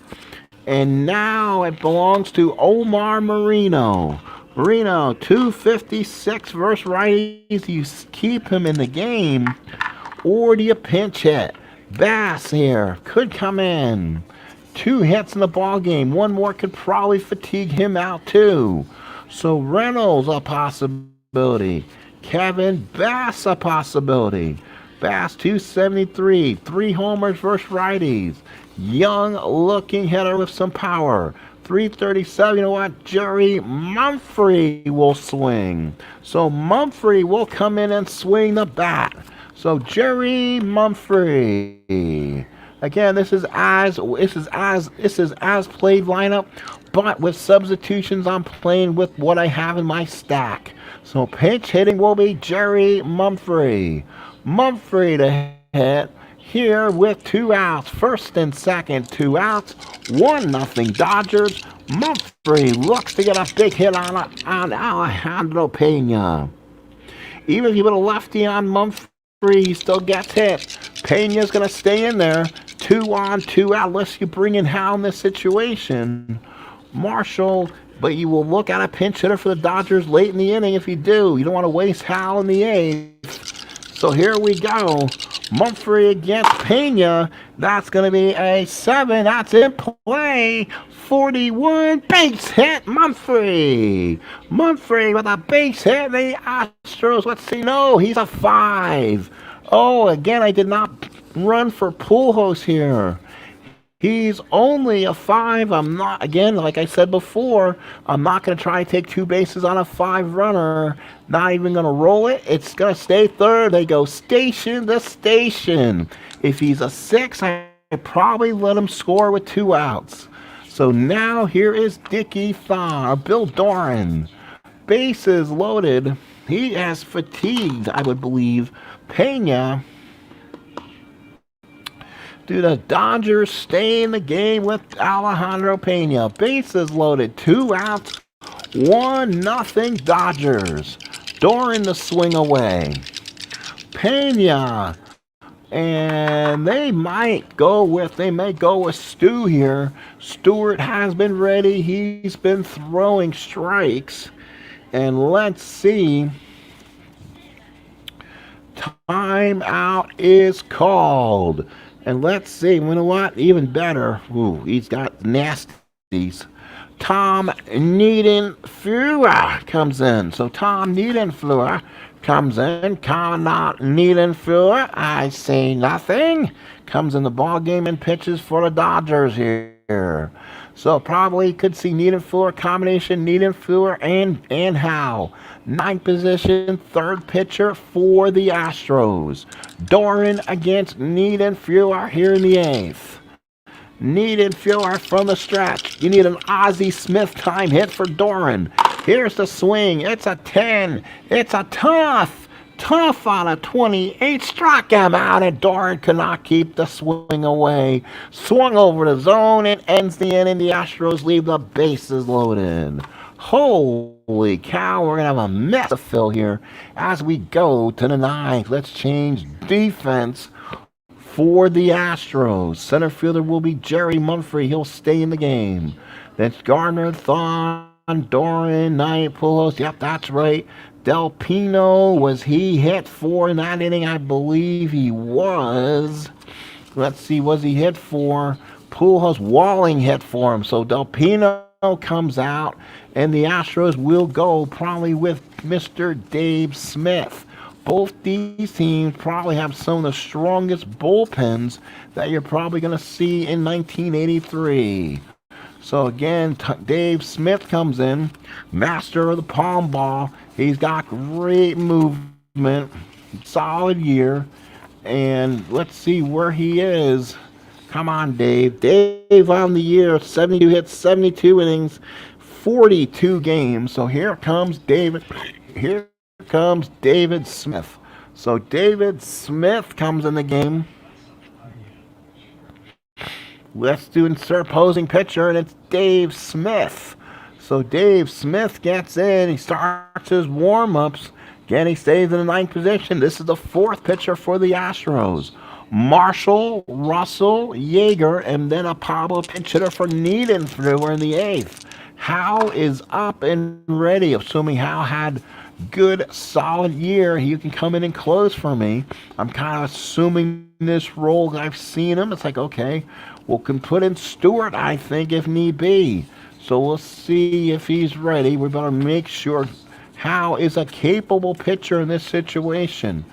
And now it belongs to Omar Marino. Marino, 256 versus righties. You keep him in the game, or do you pinch hit? Bass here could come in. 2 hits in the ball game. 1 more could probably fatigue him out too. So Reynolds a possibility. Kevin Bass a possibility. Bass 273. 3 homers versus righties. Young looking hitter with some power. 337. You know what? Jerry Mumphrey will swing. So Mumphrey will come in and swing the bat. So Jerry Mumphrey. Again, this is as played lineup, but with substitutions, I'm playing with what I have in my stack. So pinch hitting will be Jerry Mumphrey. Mumphrey to hit here with 2 outs. First and second, 2 outs. 1-0 Dodgers. Mumphrey looks to get a big hit on Alejandro Pena. Even if you put a lefty on Mumphrey, he still gets hit. Pena's going to stay in there. 2 on, 2 out, unless you bring in Howe in this situation. Marshall, but you will look at a pinch hitter for the Dodgers late in the inning if you do. You don't want to waste Howe in the 8th. So here we go. Mumphrey against Pena. That's going to be a 7. That's in play. 41. Base hit. Mumphrey. Mumphrey with a base hit. The Astros. Let's see. No, he's a 5. Oh, again, I did not run for Pujols here. He's only a 5. I'm not, again, like I said before, I'm not going to try to take 2 bases on a 5 runner. Not even going to roll it. It's going to stay third. They go station to station. If he's a 6, I probably let him score with 2 outs. So now here is Dickie Thaw, or Bill Doran. Bases loaded. He has fatigued, I would believe, Pena. Do the Dodgers stay in the game with Alejandro Pena? Bases loaded. 2 outs. 1-0 Dodgers. Doran the swing away. Pena. And they may go with Stu here. Stewart has been ready. He's been throwing strikes. And let's see. Timeout is called. And let's see, you know what? Even better. Ooh, he's got nasties. Tom Niedenfuhr comes in. So Tom Niedenfuhr comes in. Tom Niedenfuhr, I say nothing. Comes in the ball game and pitches for the Dodgers here. So probably could see Niedenfuhr, combination Niedenfuhr and Howe. Ninth position, third pitcher for the Astros. Doran against Niedenfuhr here in the eighth. Niedenfuhr from the stretch. You need an Ozzie Smith time hit for Doran. Here's the swing. It's a 10. It's a tough on a 28. Struck him out, and Doran could not keep the swing away. Swung over the zone and ends the inning. The Astros leave the bases loaded. Holy cow, we're going to have a mess to fill here as we go to the ninth. Let's change defense for the Astros. Center fielder will be Jerry Mumphrey. He'll stay in the game. That's Gardner, Thon, Doran, Knight, Pujols. Yep, that's right. Del Pino, was he hit for in that inning? I believe he was. Let's see, was he hit for? Pujols, Walling hit for him. So Del Pino comes out, and the Astros will go probably with Mr. Dave Smith. Both these teams probably have some of the strongest bullpens that you're probably going to see in 1983. So again, Dave Smith comes in, master of the palm ball. He's got great movement, solid year, and let's see where he is. Come on, Dave. Dave on the year, 72 hits, 72 innings, 42 games. So here comes David. Here comes David Smith. So David Smith comes in the game. Let's do insert opposing pitcher, and it's Dave Smith. So Dave Smith gets in. He starts his warm-ups. Again, he stays in the ninth position. This is the fourth pitcher for the Astros. Marshall, Russell, Yeager, and then a Pablo pinch hitter for Niedenfuhr in the eighth. Howe is up and ready, assuming Howe had good, solid year. He can come in and close for me. I'm kind of assuming this role. I've seen him. It's like, okay, we can put in Stewart, I think, if need be. So we'll see if he's ready. We better make sure Howe is a capable pitcher in this situation.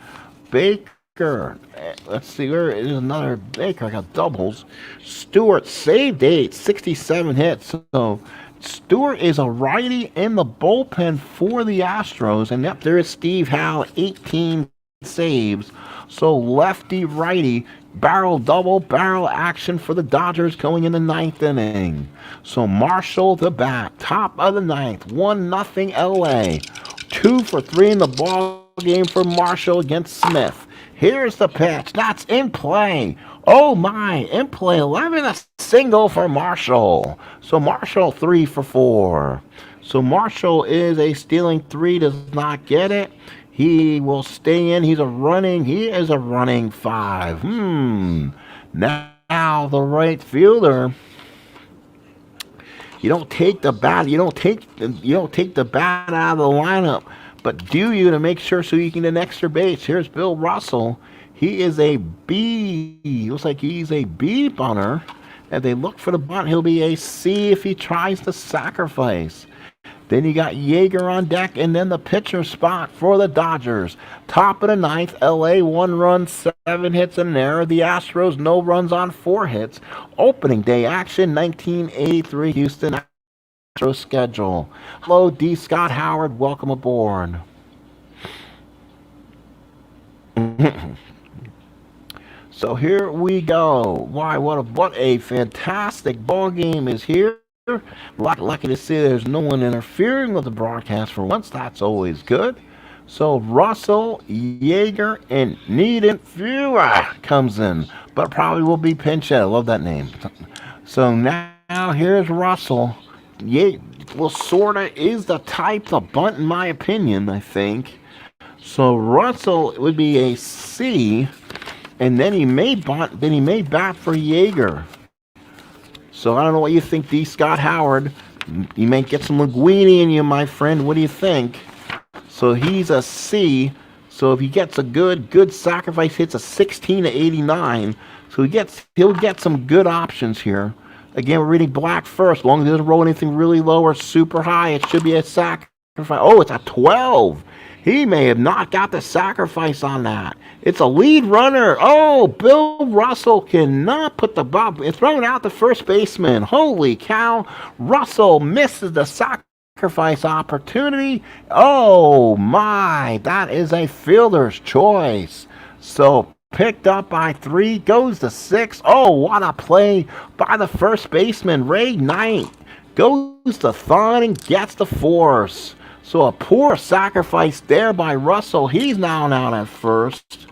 Baker. Let's see, where is another Baker? I got doubles. Stewart saved 8, 67 hits. So Stewart is a righty in the bullpen for the Astros. And yep, there is Steve Howe, 18 saves. So lefty righty, barrel double, barrel action for the Dodgers going in the ninth inning. So Marshall the bat, top of the ninth, 1-0 LA. 2 for 3 in the ball game for Marshall against Smith. Here's the pitch. That's in play. Oh my, in play 11, a single for Marshall. So Marshall 3 for 4. So Marshall is a stealing 3, does not get it. He will stay in. He is a running 5. Now the right fielder. You don't take the bat the bat out of the lineup, but do you to make sure so you can get an extra base. Here's Bill Russell. He is a B. Looks like he's a B bunter. If they look for the bunt, he'll be a C if he tries to sacrifice. Then you got Yeager on deck, and then the pitcher spot for the Dodgers. Top of the ninth, LA 1 run, 7 hits and an error. The Astros no runs on 4 hits. Opening day action, 1983 Houston Astros schedule. Hello, D. Scott Howard. Welcome aboard. So here we go. Why, what a fantastic ball game is here. Lucky to see there's no one interfering with the broadcast for once. That's always good. So Russell, Yeager, and Niedenfuhr comes in, but probably will be pinch hit. I love that name. So now here's Russell. Well, sorta is the type to bunt in my opinion, I think. So Russell would be a C, and then he may bunt. Then he may bat for Yeager. So I don't know what you think, D. Scott Howard. You may get some linguine in you, my friend. What do you think? So he's a C. So if he gets a good sacrifice, hits a 16 to 89. So he'll get some good options here. Again, we're reading black first. As long as it doesn't roll anything really low or super high, it should be a sacrifice. Oh, it's a 12. He may have not got the sacrifice on that. It's a lead runner. Oh, Bill Russell cannot put the ball. It's thrown out the first baseman. Holy cow. Russell misses the sacrifice opportunity. Oh, my. That is a fielder's choice. So picked up by 3, goes to 6. Oh, what a play by the first baseman, Ray Knight. Goes to Thon and gets the force. So a poor sacrifice there by Russell. He's now out at first.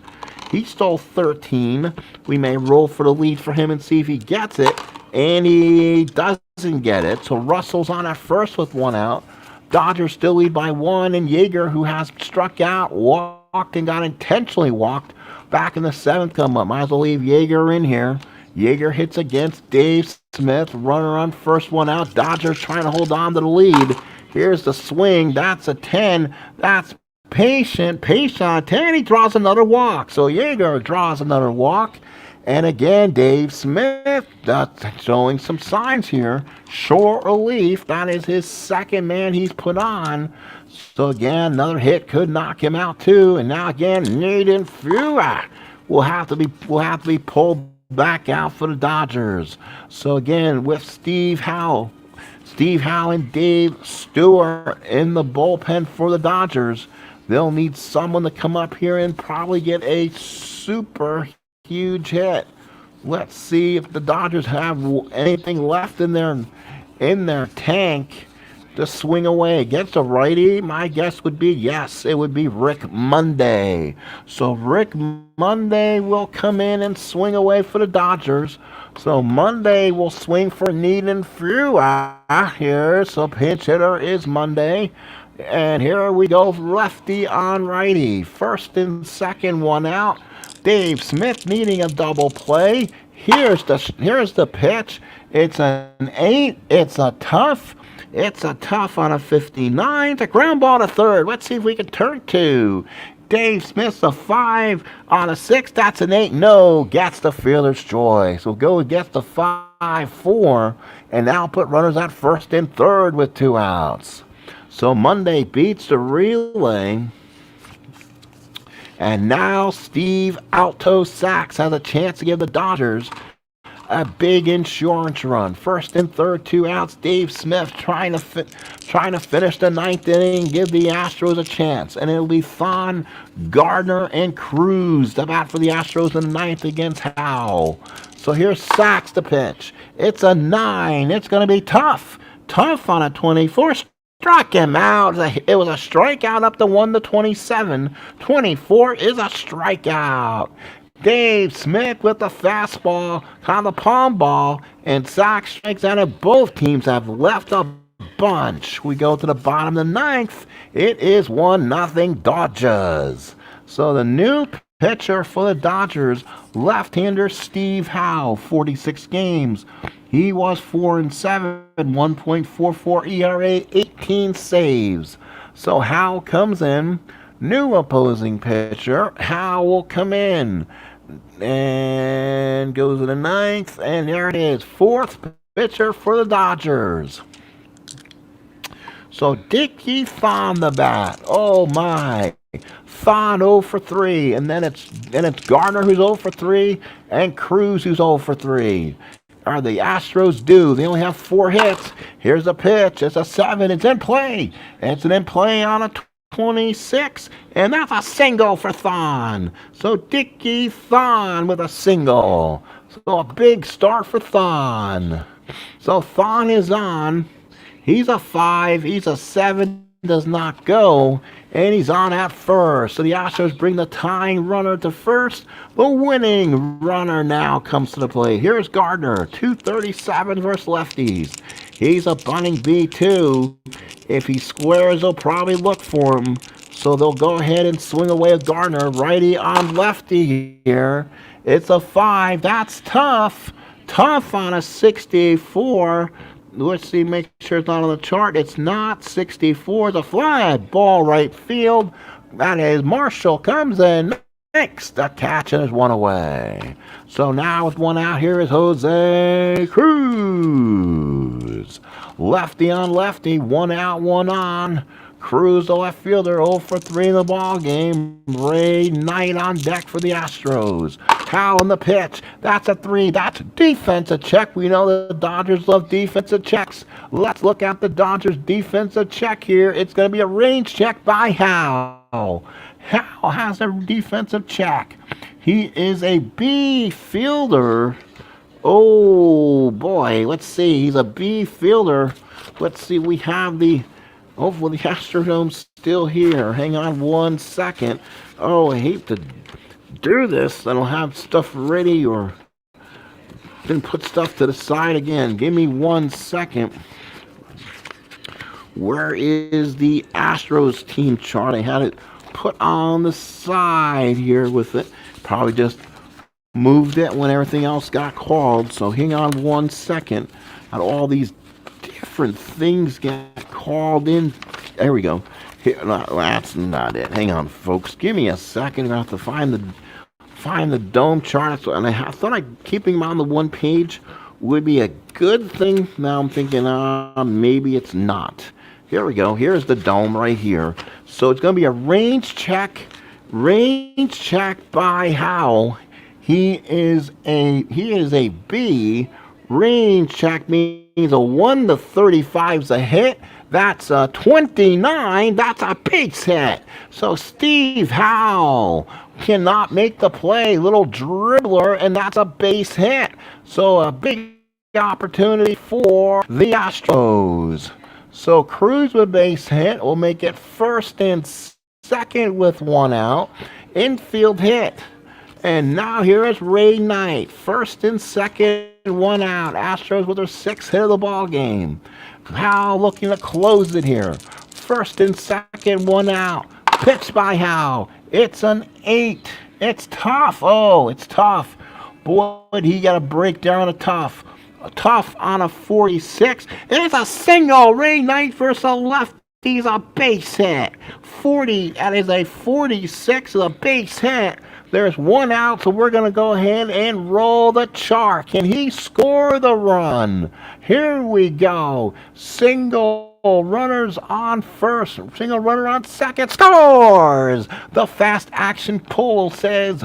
He stole 13. We may roll for the lead for him and see if he gets it. And he doesn't get it. So Russell's on at first with 1 out. Dodgers still lead by 1. And Yeager, who has struck out, walked and got intentionally walked, back in the 7th come up. Might as well leave Yeager in here. Yeager hits against Dave Smith. Runner on first, 1 out. Dodgers trying to hold on to the lead. Here's the swing. That's a 10. That's patient on 10. He draws another walk. So Yeager draws another walk. And again, Dave Smith, that's showing some signs here. Short relief. That is his second man he's put on. So again, another hit could knock him out too. And now again, Nathan Fua will have to be pulled back out for the Dodgers. So again, with Steve Howe and Dave Stewart in the bullpen for the Dodgers, they'll need someone to come up here and probably get a super huge hit. Let's see if the Dodgers have anything left in their tank to swing away against a righty. My guess would be yes, it would be Rick Monday. So Rick Monday will come in and swing away for the Dodgers. So Monday will swing for Nathan Fua here. So pinch hitter is Monday. And here we go, lefty on righty. First and second, 1 out. Dave Smith needing a double play. Here's the pitch. It's an 8. It's a tough on a 59. It's a ground ball to third. Let's see if we can turn 2. Dave Smith's a 5 on a 6. That's an 8. No, gets the fielder's choice. We'll go and get the 5-4, and now put runners at first and third with 2 outs. So Monday beats the relay. And now Steve Alto Sachs has a chance to give the Dodgers a big insurance run. First and third, 2 outs. Dave Smith trying to finish the 9th inning and give the Astros a chance. And it'll be Thon, Gardner, and Cruz to bat for the Astros in the 9th against Howe. So here's Sachs to pitch. It's a 9. It's going to be tough. Tough on a 24. Struck him out. It was a strikeout up to 1-27. 24 is a strikeout. Dave Smith with the fastball, kind of palm ball, and Sachs strikes out. And both teams have left a bunch. We go to the bottom of the 9th. It is 1-0 Dodgers. So the new pitcher for the Dodgers, left-hander Steve Howe, 46 games. He was 4-7, 1.44 ERA, 18 saves. So Howe comes in. New opposing pitcher. Howe will come in and goes to the 9th, and there it is, 4th pitcher for the Dodgers. So Dickie Thon the bat. Oh my. Thon 0 for 3, and then it's Gardner who's 0 for 3, and Cruz who's 0 for 3. Are the Astros due? They only have 4 hits. Here's a pitch. It's a 7. It's in play. It's an in play on a 26, and that's a single for Thon. So Dickie Thon with a single. So a big start for Thon. So Thon is on. He's a 5. He's a 7. Does not go. And he's on at first. So the Astros bring the tying runner to first. The winning runner now comes to the plate. Here's Gardner. 237 versus lefties. He's a bunting B2. If he squares, they'll probably look for him. So they'll go ahead and swing away with Gardner. Righty on lefty here. It's a 5. That's tough. Tough on a 64. Let's see, make sure it's not on the chart. It's not. 64 is a fly ball right field. That is Marshall comes in. makes the catch and is one away. So now with one out, here is Jose Cruz. Lefty on lefty, one out, one on. Cruz, the left fielder, 0 for 3 in the ball game. Ray Knight on deck for the Astros. Howe on the pitch. That's a 3. That's a defensive check. We know the Dodgers love defensive checks. Let's look at the Dodgers defensive check here. It's going to be a range check by Howe. Howe has a defensive check. He is a B fielder. Oh boy, let's see. He's a B fielder. Let's see. We have the... Hopefully the Astronome's still here. Hang on 1 second. Oh, I hate to do this. I don't have stuff ready or then put stuff to the side again. Give me 1 second. Where is the Astros team chart? I had it put on the side here with it. Probably just moved it when everything else got called. So hang on 1 second. Got all these different things get called in. There we go. Here, that's not it. Hang on, folks. Give me a second. I have to find the dome chart. And I thought keeping them on the one page would be a good thing. Now I'm thinking, maybe it's not. Here we go. Here's the dome right here. So it's going to be a range check by Howe. He is a B. Range check means a 1 to 35 is a hit. That's a 29. That's a base hit. So Steve Howe cannot make the play. Little dribbler, and that's a base hit. So a big opportunity for the Astros. So Cruz with base hit will make it first and second with one out. Infield hit. And now here is Ray Knight. First and second, one out. Astros with their 6th hit of the ball game. Howe looking to close it here. First and second, one out. Pitch by Howe. It's an 8. It's tough. Oh, it's tough. Boy, he got a breakdown of tough. Tough on a 46. It's a single. Ray Knight versus a lefty. He's a base hit. 40. That is a 46. A base hit. There's one out, so we're going to go ahead and roll the chart. Can he score the run? Here we go. Single runners on first. Single runner on second. Scores! The fast action pull says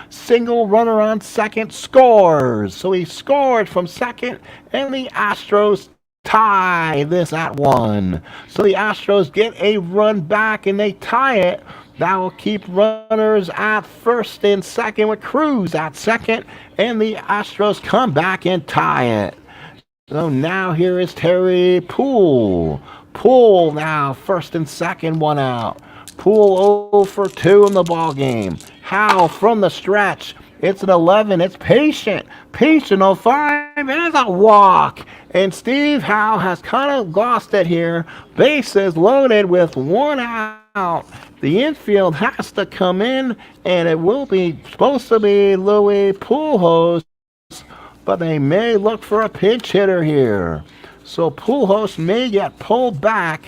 single runner on second scores. So he scored from second, and the Astros tie this at 1. So the Astros get a run back, and they tie it. That will keep runners at first and second with Cruz at second, and the Astros come back and tie it. So now here is Terry Poole. Poole now first and second, one out. Poole 0 for 2 in the ball game. Howe from the stretch. It's an 11. It's patient. Patient 05. And it's a walk. And Steve Howe has kind of lost it here. Bases loaded with one out. The infield has to come in, and it will be supposed to be Louis Pujols, but they may look for a pinch hitter here. So Pujols may get pulled back.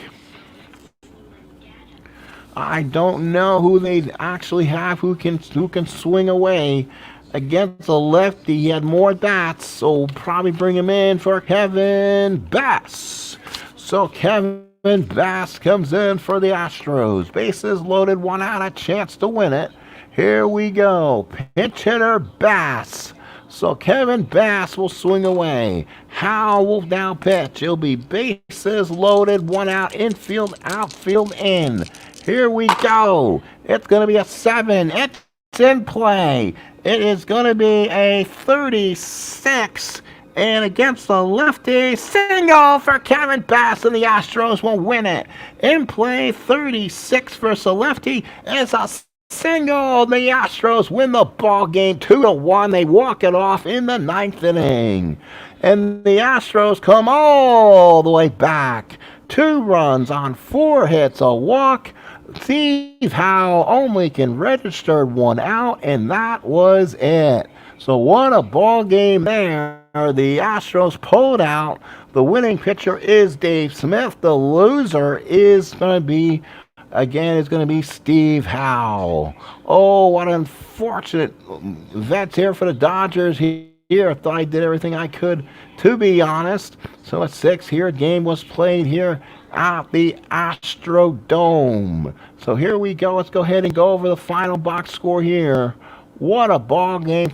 I don't know who they actually have who can swing away against a lefty. He had more bats, so we'll probably bring him in for Kevin Bass. So Kevin Bass comes in for the Astros. Bases loaded, one out, a chance to win it. Here we go. Pinch hitter Bass. So Kevin Bass will swing away. Howe will now pitch. It'll be bases loaded, one out, infield, outfield, in. Here we go. It's going to be a 7. It's in play. It is going to be a 36. And against the lefty, single for Kevin Bass, and the Astros will win it. In play, 36 versus the lefty. It's a single. The Astros win the ball game 2-1. They walk it off in the 9th inning. And the Astros come all the way back. 2 runs on 4 hits, a walk. Steve Howe only can register 1 out, and that was it. So what a ball game there. The Astros pulled out. The winning pitcher is Dave Smith. The loser is going to be again is going to be Steve Howe. Oh, what an unfortunate vets here for the Dodgers here. I thought I did everything I could, to be honest. So at 6 here, game was played here at the Astrodome. So here we go. Let's go ahead and go over the final box score here. What a ball game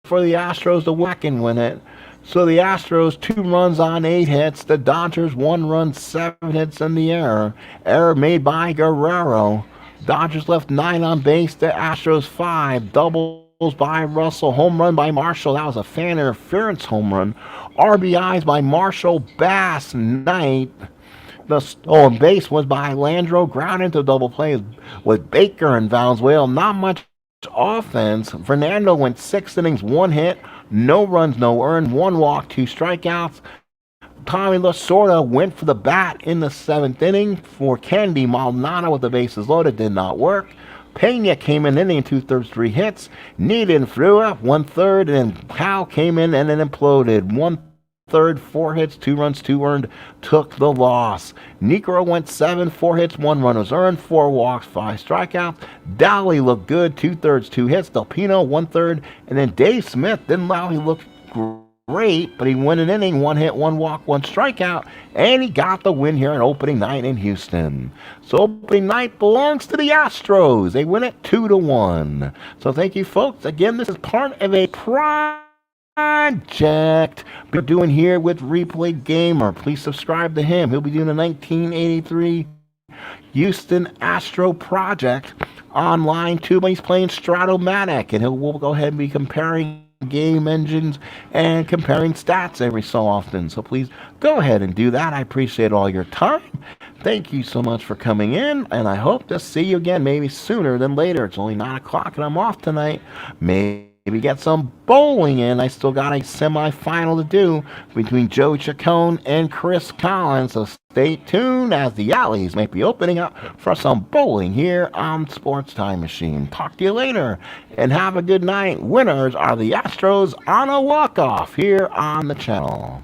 for the Astros to whack and win it. So the Astros 2 runs on 8 hits. The Dodgers 1 run, 7 hits in the air. Error made by Guerrero. Dodgers left 9 on base. The Astros 5. Doubles by Russell. Home run by Marshall. That was a fan interference home run. RBIs by Marshall, Bass, Knight. The stolen base was by Landro. Ground into double plays with Baker and Valenzuela. Not much offense. Fernando went 6 innings, 1 hit, no runs, no earned, 1 walk, 2 strikeouts. Tommy Lasorda went for the bat in the 7th inning for Kennedy. Maldonado with the bases loaded did not work. Pena came in inning 2/3, 3 hits. Needham threw up 1/3, and then Howe came in and then imploded 1/3, 4 hits, 2 runs, 2 earned, took the loss. Negro went 7, 4 hits, 1 run was earned, 4 walks, 5 strikeouts. Dowley looked good, 2/3, 2 hits. Delpino 1/3, and then Dave Smith didn't allow. He looked great, but he won an inning, 1 hit, 1 walk, 1 strikeout, and he got the win here on opening night in Houston. So opening night belongs to the Astros. They win it 2-1. So thank you, folks. Again, this is part of a project we're doing here with Replay Gamer. Please subscribe to him. He'll be doing a 1983 Houston Astro project online too, but he's playing Stratomatic, and we'll go ahead and be comparing game engines and comparing stats every so often. So please go ahead and do that. I appreciate all your time. Thank you so much for coming in, and I hope to see you again, maybe sooner than later. It's only 9 o'clock and I'm off tonight. Maybe get some bowling in. I still got a semifinal to do between Joe Chacon and Chris Collins. So stay tuned as the alleys may be opening up for some bowling here on Sports Time Machine. Talk to you later and have a good night. Winners are the Astros on a walk-off here on the channel.